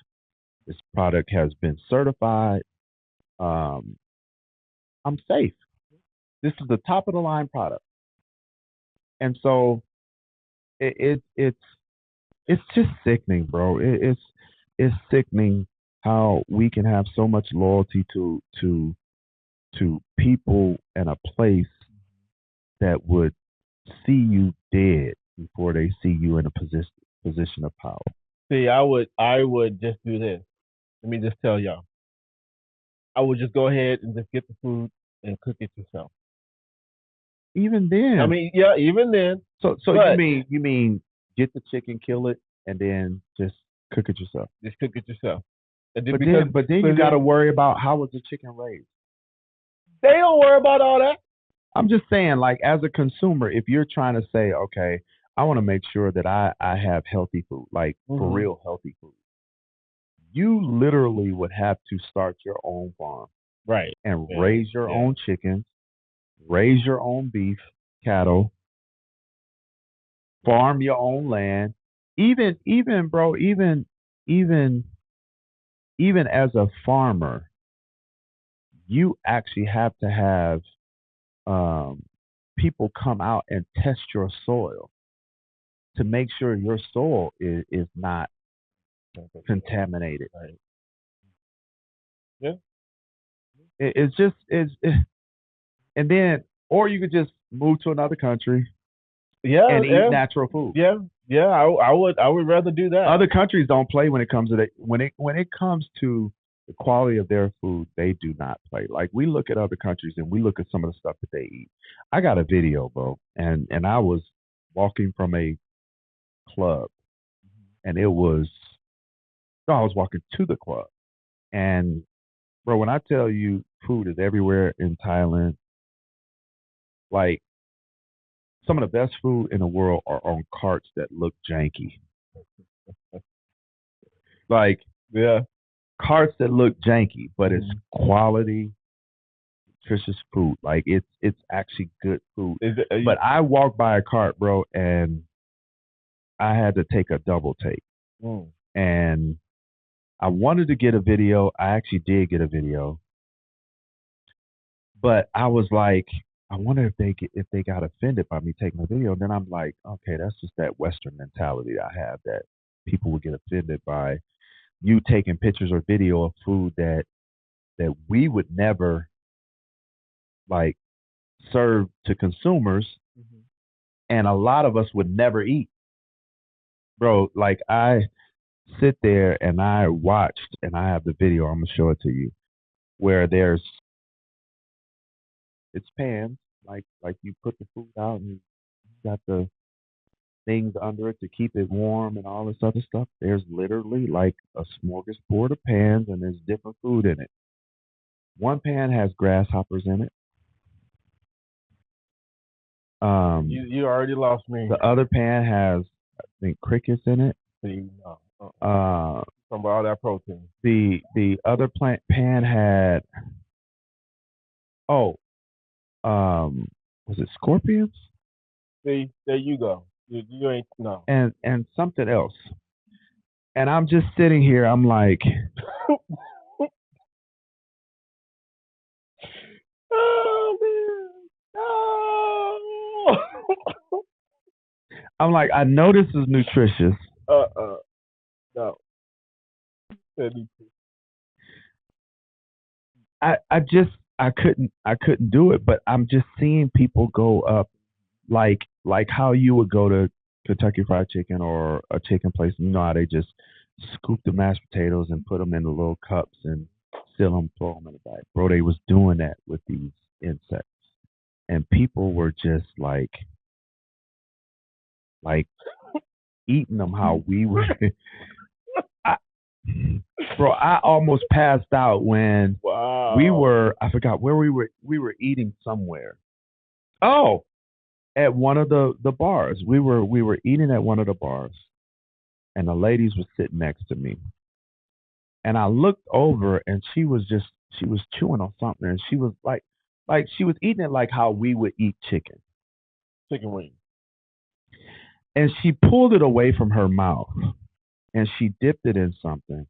This product has been certified. I'm safe. This is the top of the line product, and so it's just sickening, bro. It's sickening how we can have so much loyalty to people and a place that would see you dead before they see you in a position of power. See, I would just do this. Let me just tell y'all. I would just go ahead and just get the food and cook it yourself. Even then, I mean, yeah, even then. So but, you mean get the chicken, kill it, and then just cook it yourself? Just cook it yourself. But then you got to worry about how was the chicken raised. They don't worry about all that. I'm just saying, like as a consumer, if you're trying to say, okay, I want to make sure that I have healthy food, like for real healthy food, you literally would have to start your own farm, right, and raise your own chickens. Raise your own beef, cattle, farm your own land. Even as a farmer, you actually have to have people come out and test your soil to make sure your soil is not contaminated. Right. Yeah. And then, or you could just move to another country, and eat natural food. Yeah. I would rather do that. Other countries don't play when it comes to that. When it comes to the quality of their food, they do not play. Like we look at other countries and we look at some of the stuff that they eat. I got a video, bro, and I was walking from a club, and I was walking to the club, and bro, when I tell you food is everywhere in Thailand. Like, some of the best food in the world are on carts that look janky. Like, carts that look janky, but it's quality, nutritious food. Like, it's actually good food. But I walked by a cart, bro, and I had to take a double take. And I wanted to get a video. I actually did get a video. But I was like, I wonder if they got offended by me taking a video. And then I'm like, okay, that's just that Western mentality I have, that people would get offended by you taking pictures or video of food that we would never like serve to consumers, and a lot of us would never eat. Bro, like I sit there and I watched, and I have the video. I'm gonna show it to you, where it's pans, like you put the food out and you got the things under it to keep it warm and all this other stuff. There's literally like a smorgasbord of pans, and there's different food in it. One pan has grasshoppers in it. You already lost me. The other pan has, I think, crickets in it. Talking about all that protein. The other plant pan had, oh, um was it scorpions See, there you go. You ain't no. and something else. And I'm just sitting here, I'm like, Oh man. Oh. I know this is nutritious. No. That needs to- I couldn't do it, but I'm just seeing people go up like how you would go to Kentucky Fried Chicken or a chicken place. You know how they just scoop the mashed potatoes and put them in the little cups and seal them, throw them in the bag. Bro, they was doing that with these insects, and people were just like eating them how we were. I, bro, I almost passed out when we Wow. were. I forgot where we were. We were eating somewhere. Oh, at one of the bars. We were eating at one of the bars, and the ladies were sitting next to me. And I looked over, and she was chewing on something, and she was like she was eating it like how we would eat chicken, Chicken wings. and she pulled it away from her mouth, and she dipped it in something.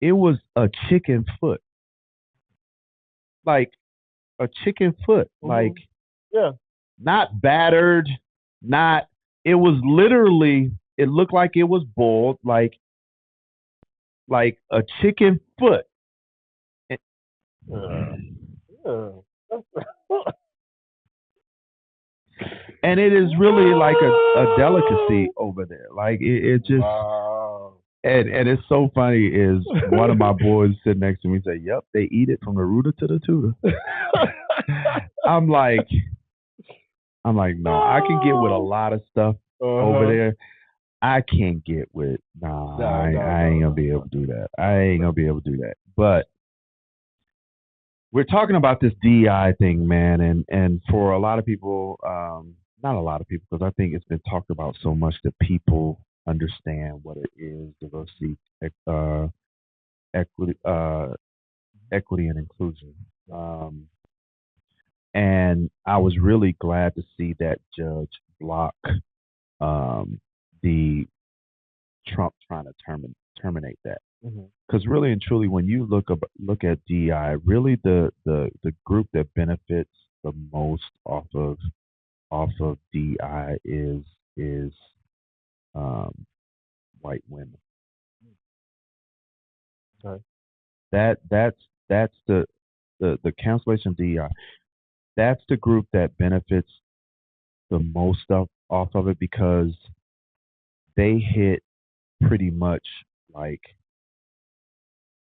It was a chicken foot, like a chicken foot, like Mm-hmm. Yeah. not battered, not. It was literally. It looked like it was boiled, like a chicken foot. Yeah. Yeah. And it is really like a delicacy over there. Like it just Wow. and it's so funny is one of my boys sitting next to me say, "Yep, they eat it from the rooter to the tutor." I'm like, no, I can get with a lot of stuff over Uh-huh. there. I can't get with No, no, I ain't no, gonna be able no, to do that. I ain't gonna be able to do that. But we're talking about this DEI thing, man, and for a lot of people, not a lot of people, because I think it's been talked about so much that people understand what it is: diversity, equity, equity, and inclusion. Um, and I was really glad to see that judge block um, the Trump trying to terminate that. no. Because really and truly, when you look at DEI, really the group that benefits the most off of DEI is um, white women. Okay. That's the cancellation of DEI. That's the group that benefits the most off of it because they hit pretty much like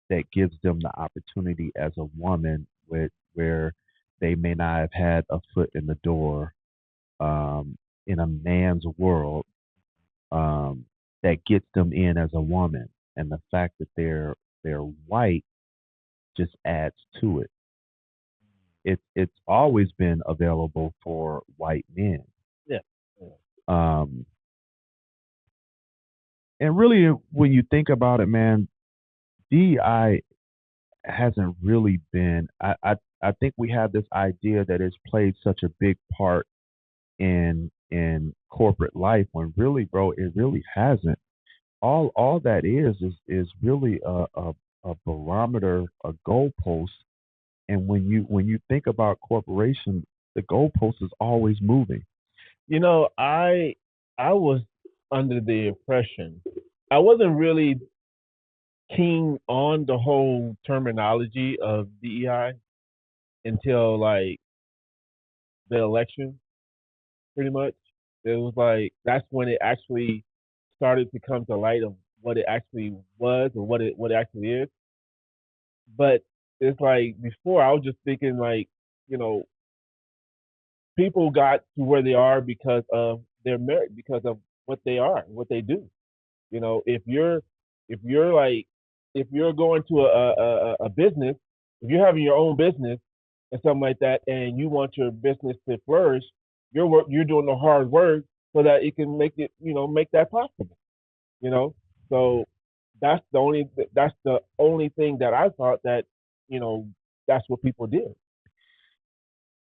that gives them the opportunity as a woman with where they may not have had a foot in the door in a man's world um, that gets them in as a woman, and the fact that they're white just adds to it. It's always been available for white men, Yeah. Yeah. um, and really when you think about it, man, DEI hasn't really been. I think we have this idea that it's played such a big part in corporate life when really, bro, it really hasn't. All that is really a barometer, a goalpost. And when you think about corporation, the goalpost is always moving. I was under the impression I wasn't really keen on the whole terminology of DEI until like the election, pretty much. It was like that's when it actually started to come to light of what it actually was or what it actually is. But it's like before I was just thinking like, you know, people got to where they are because of their merit, because of what they are, what they do. If you're like if you're going to a business, if you're having your own business and something like that, and you want your business to flourish, you're doing the hard work so that it can make that possible. You know, So that's the only thing that I thought that you know that's what people did.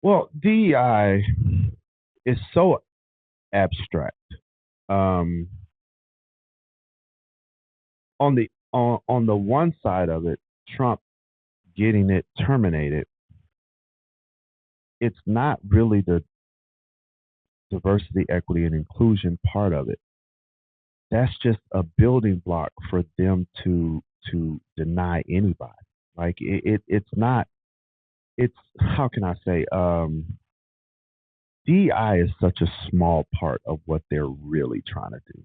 Well, DEI is so abstract. Um, on the one side of it, Trump getting it terminated, it's not really the diversity, equity, and inclusion part of it. That's just a building block for them to deny anybody. Like it's not. It's how can I say? DI is such a small part of what they're really trying to do.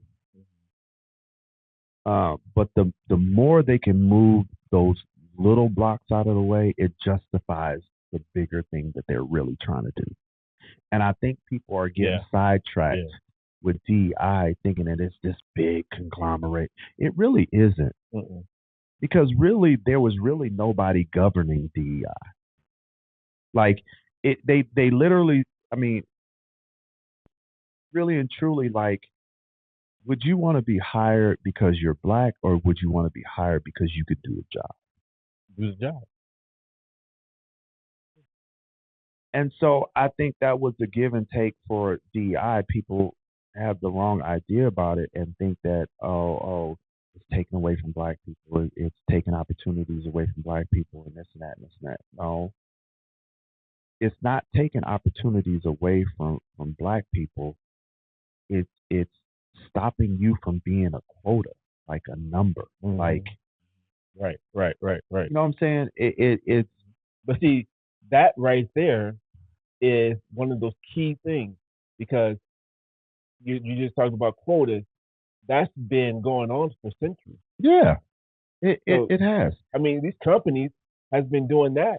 But the more they can move those little blocks out of the way, it justifies the bigger thing that they're really trying to do. And I think people are getting sidetracked with DI, thinking that it's this big conglomerate. It really isn't, because really there was really nobody governing DEI. Like they literally, I mean, really and truly, like, would you want to be hired because you're black, or would you want to be hired because you could do a job? Do the job. And so I think that was the give and take for DEI. People have the wrong idea about it and think that, oh, it's taken away from black people. It's taking opportunities away from black people and this and that and this and that. No, it's not taking opportunities away from black people. It's stopping you from being a quota, like a number. Like, right. you know what I'm saying? It's But see, that right there is one of those key things, because you just talked about quotas. That's been going on for centuries. yeah, So, it has. I mean, these companies has been doing that,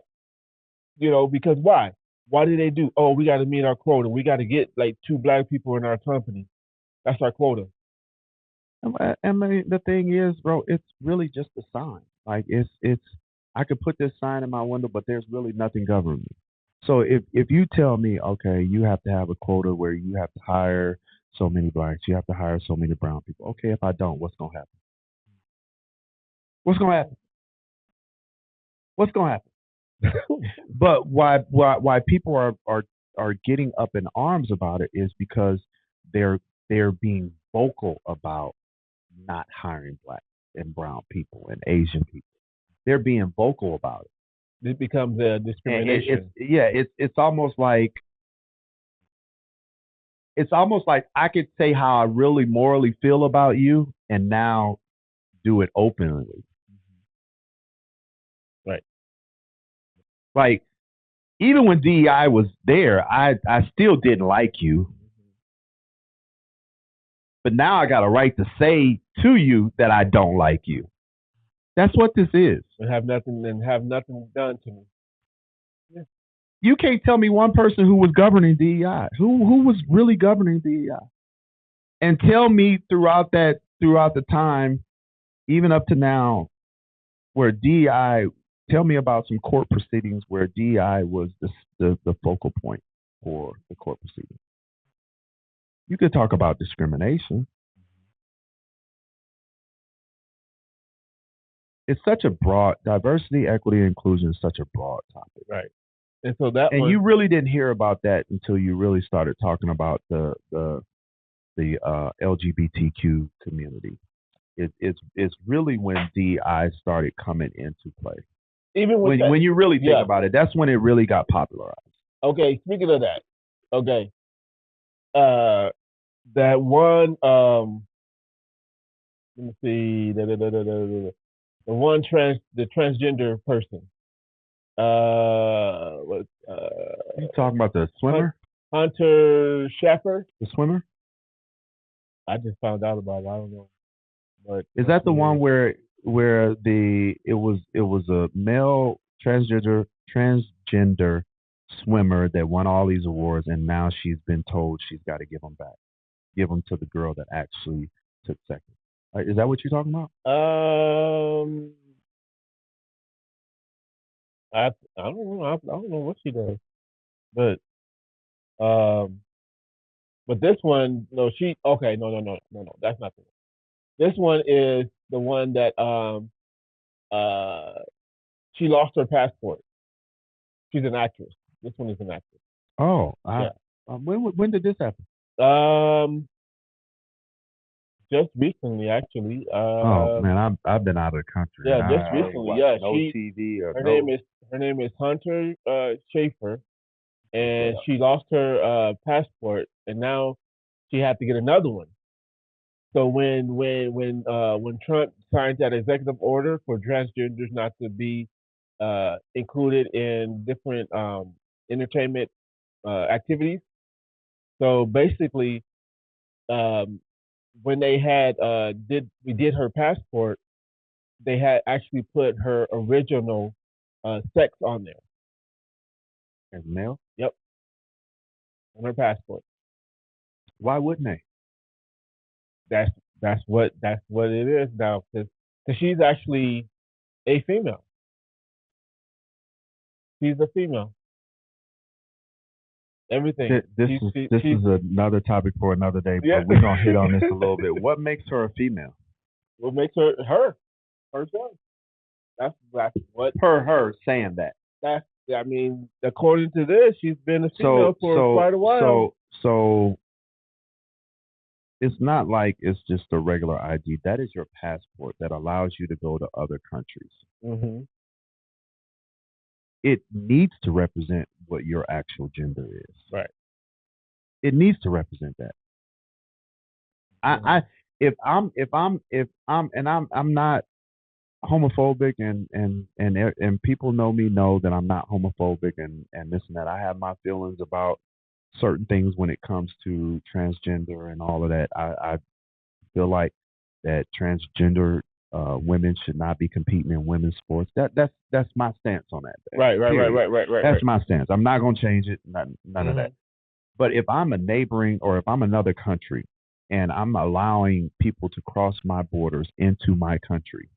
because why? Why do they do? Oh, we got to meet our quota. We got to get like 2 black people in our company. That's our quota. I mean, the thing is, bro, it's really just a sign. Like it's. I could put this sign in my window, but there's really nothing governing me. So if you tell me, okay, you have to have a quota where you have to hire so many blacks, you have to hire so many brown people. Okay, if I don't, what's gonna happen? What's gonna happen? What's gonna happen? But why people are getting up in arms about it is because they're they're being vocal about not hiring black and brown people and Asian people. They're being vocal about it. It becomes a discrimination. It's almost like I could say how I really morally feel about you and now do it openly. Right. Like, even when DEI was there, I still didn't like you. But now I got a right to say to you that I don't like you. That's what this is. And have nothing done to me. Yeah. You can't tell me one person who was governing DEI. Who was really governing DEI? And tell me throughout the time, even up to now, where DEI, tell me about some court proceedings where DEI was the focal point for the court proceedings. You could talk about discrimination. It's such a broad, diversity, equity, and inclusion is such a broad topic. Right. And so you really didn't hear about that until you really started talking about the LGBTQ community. It's really when DEI started coming into play. Even when you really think about it, that's when it really got popularized. Okay, speaking of that, okay, that one, let me see, the one the transgender person. You talking about the swimmer? Hunter Schaffer? The swimmer? I just found out about it. I don't know. But is that the one where it was a male transgender swimmer that won all these awards, and now she's been told she's got to give them back, give them to the girl that actually took second. Is that what you're talking about? I don't know. I don't know what she does, but this one, no, she okay. No, that's not the one. This one is the one that uh she lost her passport. She's an actress. This one is an actress. Oh, Yeah. when did this happen? Um, just recently, actually. Oh man, I've been out of the country and Yeah, just I ain't recently. watched Yeah, no TV or her no. name is Hunter Schaefer, Look that and up. she lost her passport, and now she had to get another one. So when Trump signed that executive order for transgenders not to be included in different entertainment activities, so basically, um, when they had did her passport, they had actually put her original sex on there. As male? Yep, on her passport. Why wouldn't they? That's that's what it is now, because she's actually a female. She's a female. Everything. This She's is another topic for another day, yeah. but we're gonna hit on this a little bit. What makes her a female? What makes her herself? That's what Per her saying that. that's. I mean, according to this, she's been a female So for so quite a while. so it's not like it's just a regular ID. That is your passport that allows you to go to other countries. Mm-hmm. It needs to represent what your actual gender is. Right. It needs to represent that. Mm-hmm. I if I'm and I'm not homophobic and people know that I'm not homophobic and this and that. I have my feelings about certain things when it comes to transgender and all of that. I feel like that transgender women should not be competing in women's sports. That's my stance on that. Right. Period. That's Right. my stance. I'm not gonna change it. None of Mm-hmm. that. But if I'm a neighboring or if I'm another country and I'm allowing people to cross my borders into my country,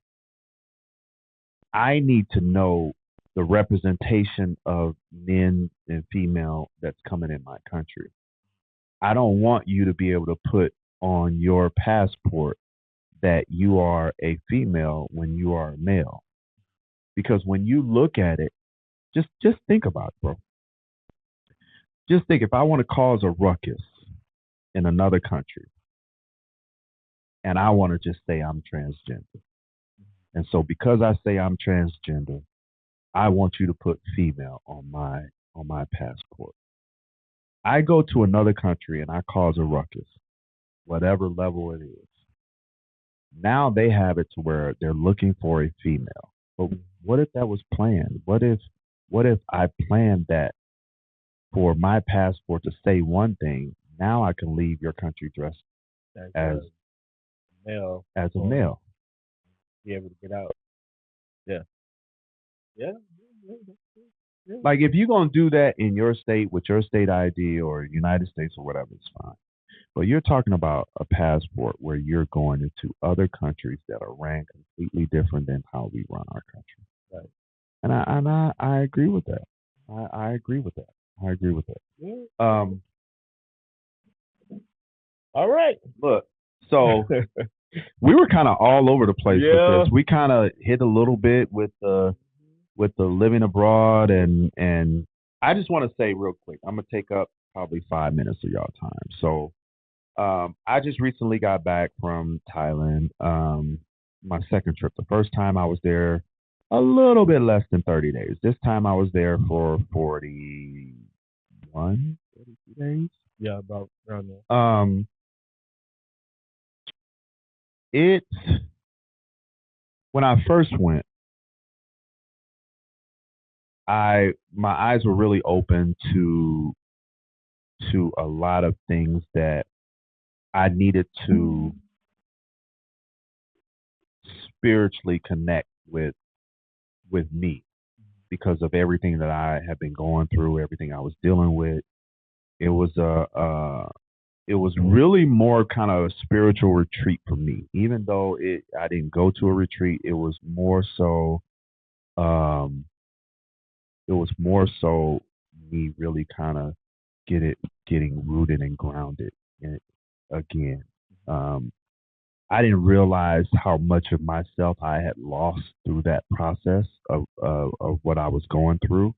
I need to know the representation of men and female that's coming in my country. I don't want you to be able to put on your passport that you are a female when you are a male. Because when you look at it, just think about it, bro. Just think if I want to cause a ruckus in another country and I want to just say I'm transgender. And so because I say I'm transgender, I want you to put female on my passport. I go to another country and I cause a ruckus, whatever level it is. Now they have it to where they're looking for a female. But what if that was planned? What if I planned that for my passport to say one thing? Now I can leave your country dressed as male as a male. be able to get out. Yeah. Yeah. Yeah. Like if you're gonna do that in your state with your state ID or United States or whatever, it's fine. But you're talking about a passport where you're going into other countries that are ran completely different than how we run our country. Right. And I agree with that. I agree with that. I agree with that. Yeah. Um, All right. look, so we were kind of all over the place Yeah. with this. We kind of hit a little bit with the living abroad and I just want to say real quick. I'm gonna take up probably 5 minutes of y'all time. So I just recently got back from Thailand. My second trip. The first time I was there a little bit less than 30 days. This time I was there for 42 days. Yeah, about around there. It when I first went, my eyes were really open to a lot of things that I needed to spiritually connect with me because of everything that I had been going through, everything I was dealing with. It was it was really more kind of a spiritual retreat for me. Even though I didn't go to a retreat, um it was more so me really kind of getting rooted and grounded in it again. Um I didn't realize how much of myself I had lost through that process of what I was going through.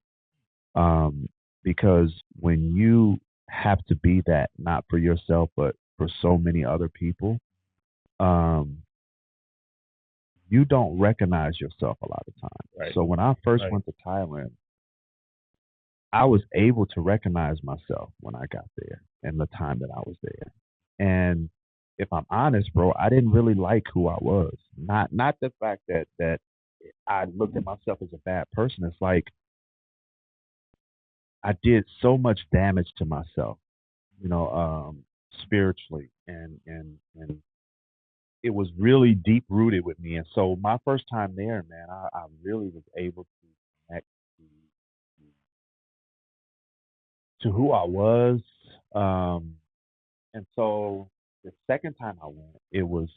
Um, because when you have to be that not for yourself but for so many other people, um, you don't recognize yourself a lot of times. Right. So when I first Right. went to Thailand, I was able to recognize myself when I got there and the time that I was there. And if I'm honest, bro, I didn't really like who I was. Not the fact that I looked at myself as a bad person. It's like I did so much damage to myself, spiritually, and it was really deep rooted with me. And so my first time there, man, I really was able to connect to who I was. Um, and so the second time I went, it was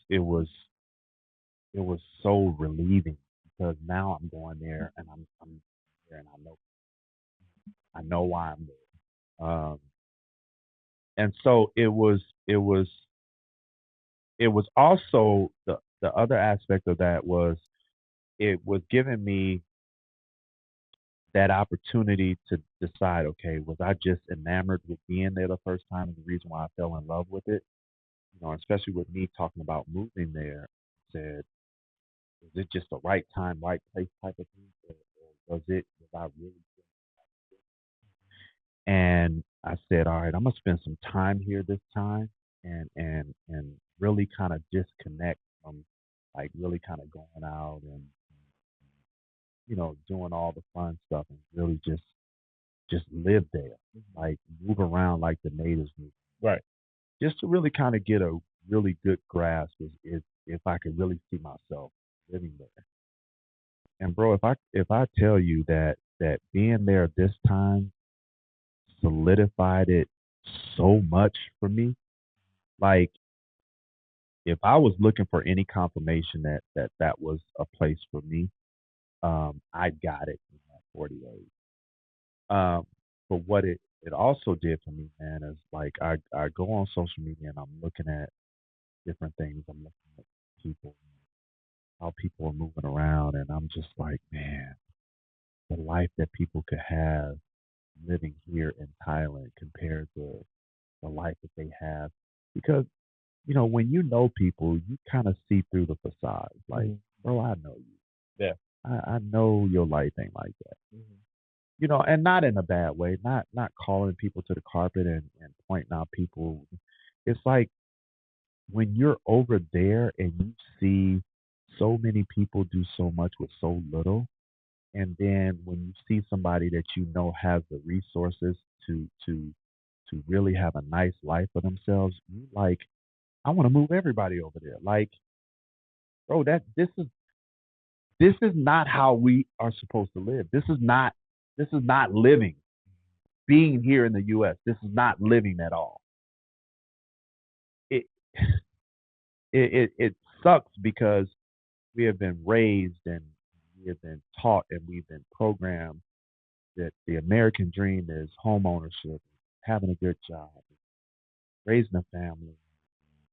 so relieving because now I'm going there and I'm there and I know why I'm there. And so it was also the other aspect of that was it was giving me that opportunity to decide, okay, was I just enamored with being there the first time and the reason why I fell in love with it? Especially with me talking about moving there, said, is it just the right time, right place type of thing? Or was I really? And I said, all right, I'm gonna spend some time here this time and really kind of disconnect from like really kind of going out and doing all the fun stuff and really just live there, like move around like the natives move, Right. just to really kind of get a really good grasp is if I could really see myself living there. And bro, if I tell you that being there this time solidified it so much for me, like if I was looking for any confirmation that was a place for me, I got it in that 40 days. But what it also did for me, man, is like I go on social media and I'm looking at different things. I'm looking at people, how people are moving around, and I'm just like, man, the life that people could have living here in Thailand compared to the life that they have. Because, when you know people, you kind of see through the facade. Like, Hmm. bro, I know you. Yeah. I know your life ain't like that. Hmm. And not in a bad way, not calling people to the carpet and pointing out people. It's like when you're over there and you see so many people do so much with so little, and then when you see somebody that has the resources to really have a nice life for themselves, you like, I want to move everybody over there. Like, bro, that this is not how we are supposed to live. This is not living. Being here in the US, this is not living at all. It it sucks because we have been raised and we have been taught and we've been programmed that the American dream is home ownership, having a good job, raising a family,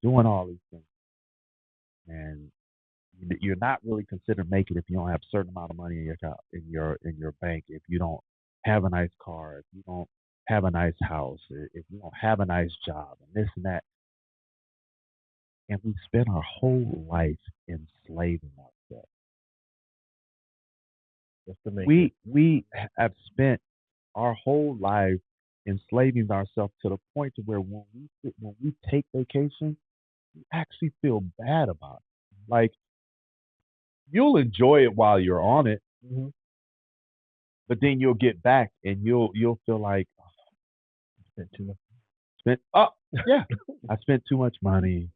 doing all these things, and you're not really considered making if you don't have a certain amount of money in your in your bank, if you don't have a nice car, if you don't have a nice house, if you don't have a nice job, and this and that, and we spend our whole life enslaving ourselves. Just to make it. We have spent our whole life enslaving ourselves to the point to where when we take vacation, we actually feel bad about it. Like you'll enjoy it while you're on it, Hmm. but then you'll get back and you'll feel like Spent too much. spent yeah, I spent too much money.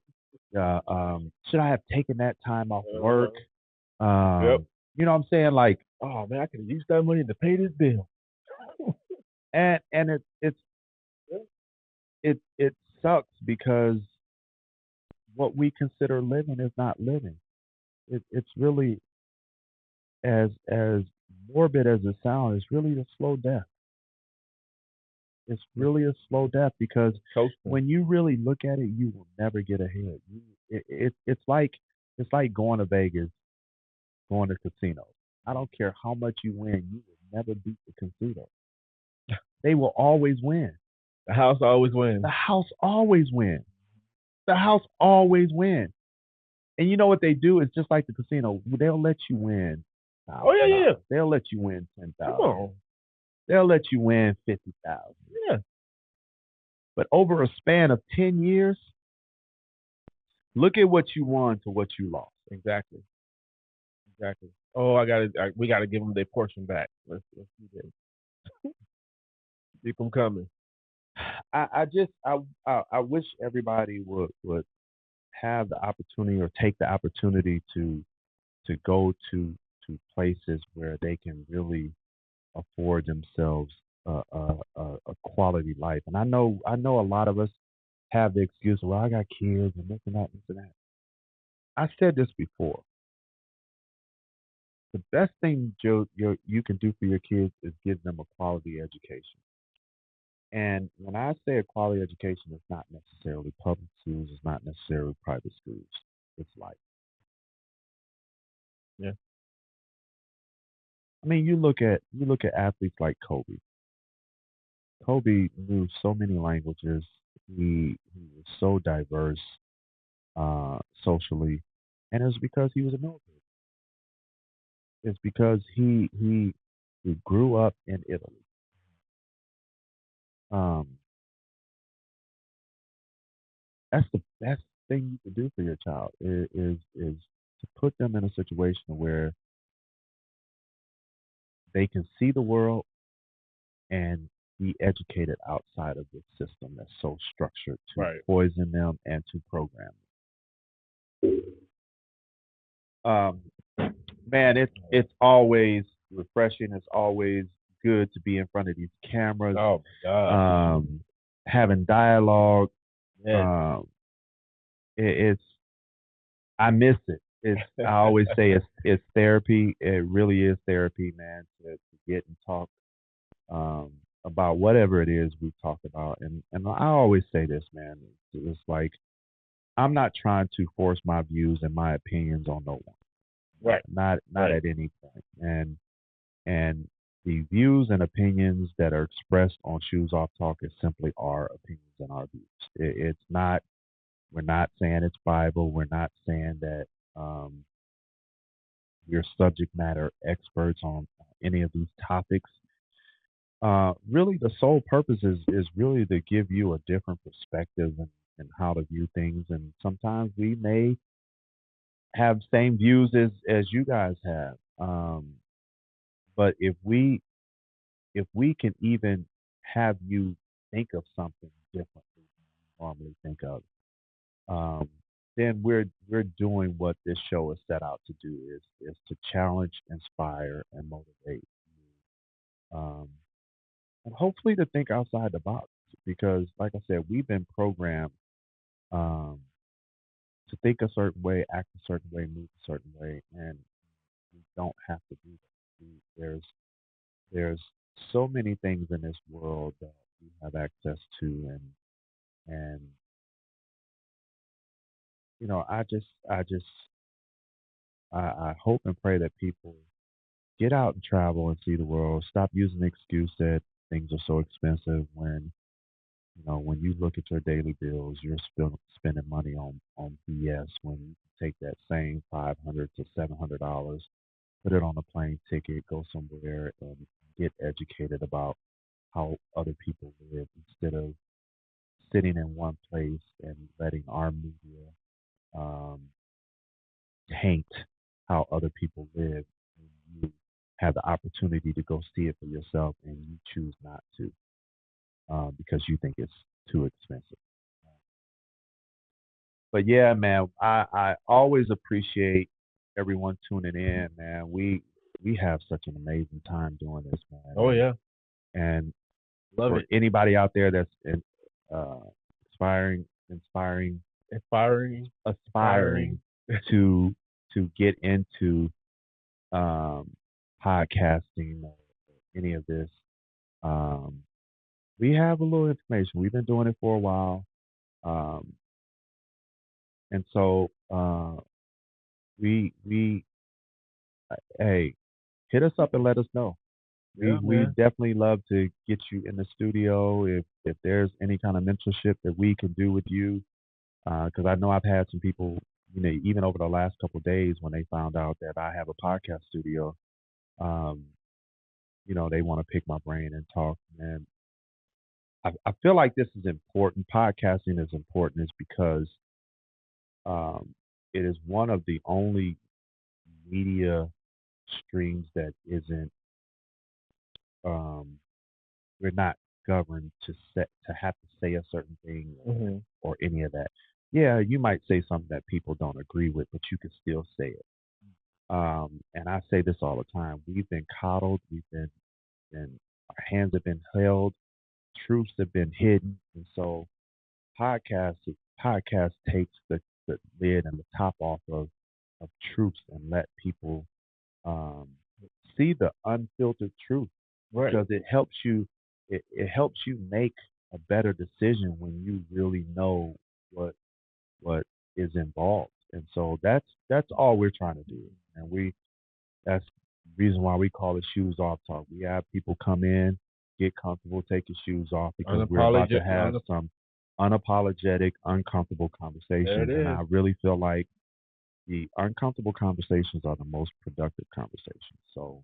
Should I have taken that time off work? Yep. You know what I'm saying? Like, Oh man, I could have used that money to pay this bill. and it sucks because what we consider living is not living. It's really as morbid as it sounds. It's really a slow death. It's really a slow death because Coasting. when you really look at it, you will never get ahead. It's like going to Vegas, going to casinos. I don't care how much you win, you will never beat the casino. They will always win. The house always wins. The house always wins. The house always wins. And you know what they do is just like the casino. They'll let you win. Oh yeah. They'll let you win Come 10,000. on. They'll let you win 50,000. Yeah. But over a span of 10 years, look at what you won to what you lost. Exactly. Oh, we gotta give them their portion back. Let's do this. Keep them coming. I wish everybody would have the opportunity or take the opportunity to go to places where they can really afford themselves a quality life. And I know a lot of us have the excuse, well, I got kids and this and that, this and that. I said this before. The best thing, Joe, you can do for your kids is give them a quality education. And when I say a quality education, it's not necessarily public schools, it's not necessarily private schools. It's like, Yeah. I mean, you look at athletes like Kobe. Kobe knew so many languages. He was so diverse socially, and it was because he was a military. It's because he grew up in Italy. Um, that's the best thing you can do for your child is to put them in a situation where they can see the world and be educated outside of this system that's so structured to Right. poison them and to program them. Man, it's always refreshing. It's always good to be in front of these cameras, Oh my God. having dialogue. Yeah. Um, it's I miss it. It's I always say it's therapy. It really is therapy, man, to get and talk um, about whatever it is we talk about. And I always say this, man. It's like I'm not trying to force my views and my opinions on no one. Right. Not Right. at any point. And the views and opinions that are expressed on Shoes Off Talk is simply our opinions and our views. It's not. We're not saying it's Bible. We're not saying that um, we're subject matter experts on any of these topics. Really, the sole purpose is really to give you a different perspective and how to view things. And sometimes we may have same views as you guys have. But if we can even have you think of something differently than you normally think of, um, then we're doing what this show is set out to do is to challenge, inspire, and motivate you, and hopefully to think outside the box. Because, like I said, we've been programmed um, to think a certain way, act a certain way, move a certain way, and we don't have to do that. There's so many things in this world that we have access to, and I hope and pray that people get out and travel and see the world. Stop using the excuse that things are so expensive when you look at your daily bills, you're still spending money on BS when you can take that same $500 to $700, put it on a plane ticket, go somewhere and get educated about how other people live instead of sitting in one place and letting our media um, taint how other people live. And you have the opportunity to go see it for yourself, and you choose not to because you think it's too expensive. But yeah, man, I always appreciate everyone tuning in, man. We have such an amazing time doing this, man. Oh yeah. And Love for it. anybody out there that's uh, inspiring, Inspiring. aspiring to get into um, podcasting or any of this, um, we have a little information. We've been doing it for a while, um, and so we hey, hit us up and let us know. Yeah, We man. definitely love to get you in the studio if there's any kind of mentorship that we can do with you. Because I know I've had some people, even over the last couple of days when they found out that I have a podcast studio, um, they want to pick my brain and talk. And I feel like this is important. Podcasting is important, is because um, it is one of the only media streams that isn't um, we're not governed to have to say a certain thing Hmm. or any of that. Yeah, you might say something that people don't agree with, but you can still say it. And I say this all the time. We've been coddled. Been our hands have been held. Truths have been hidden, and so podcast podcast takes the lid and the top off of truths and let people um, see the unfiltered truth, Right. because it helps you make a better decision when you really know what what is involved. And so that's all we're trying to do. And that's the reason why we call it shoes off talk. We have people come in, get comfortable, take your shoes off, because we're about to Unapologetic. have some unapologetic, uncomfortable There it conversations. And is. I really feel like the uncomfortable conversations are the most productive conversations. So,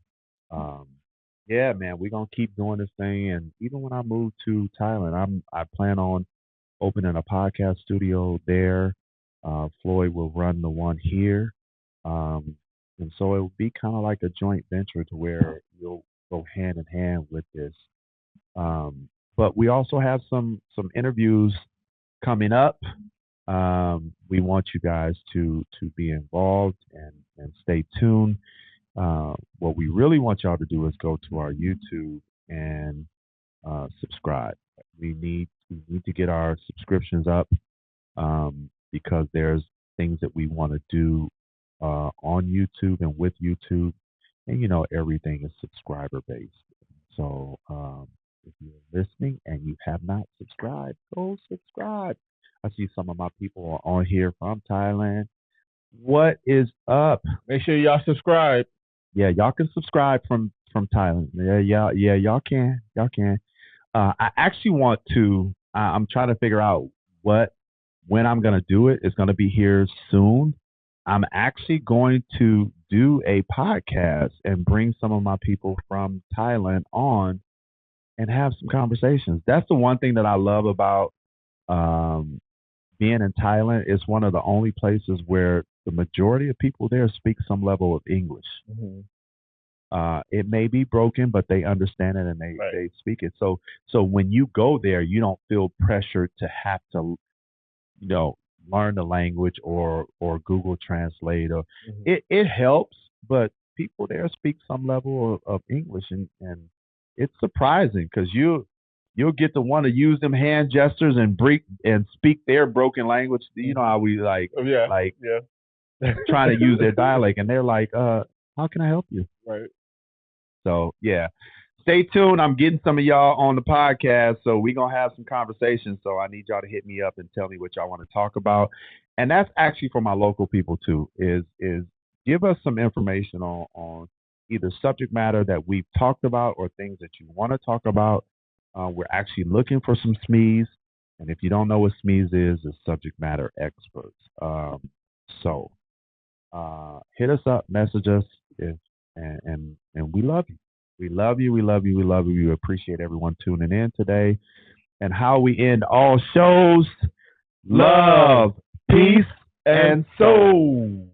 um, yeah, man, we're gonna keep doing this thing. And even when I move to Thailand, I plan on opening a podcast studio there. Floyd will run the one here, um, and so it will be kind of like a joint venture to where you'll go hand in hand with this. Um, but we also have some interviews coming up. We want you guys to be involved and stay tuned. What we really want y'all to do is go to our YouTube and subscribe. We need to get our subscriptions up, because there's things that we want to do on YouTube and with YouTube, and everything is subscriber based. So if you're listening and you have not subscribed, go subscribe. I see some of my people are on here from Thailand. What is up? Make sure y'all subscribe. Yeah, y'all can subscribe from Thailand. Yeah, y'all can. I actually want to. I'm trying to figure out what when I'm gonna do it. It's gonna be here soon. I'm actually going to do a podcast and bring some of my people from Thailand on and have some conversations. That's the one thing that I love about um, being in Thailand. It's one of the only places where the majority of people there speak some level of English. Hmm. It may be broken, but they understand it and they, Right. they speak it. So when you go there, you don't feel pressured to have to, you know, learn the language or Google Translate. Or Hmm. it helps, but people there speak some level of English, and it's surprising because you'll get to want to use them hand gestures and speak their broken language. You know Hmm. how we Oh, yeah. like Yeah. trying to use their dialect, and they're like, how can I help you? Right. So yeah, stay tuned. I'm getting some of y'all on the podcast, so we're gonna have some conversations. So I need y'all to hit me up and tell me what y'all want to talk about. And that's actually for my local people too. Is give us some information on either subject matter that we've talked about or things that you want to talk about. We're actually looking for some SMEs, and if you don't know what SMEs is, it's subject matter experts. So hit us up, message us, if and we love you. We love you. We love you. We love you. We appreciate everyone tuning in today. And how we end all shows: love, peace, and soul.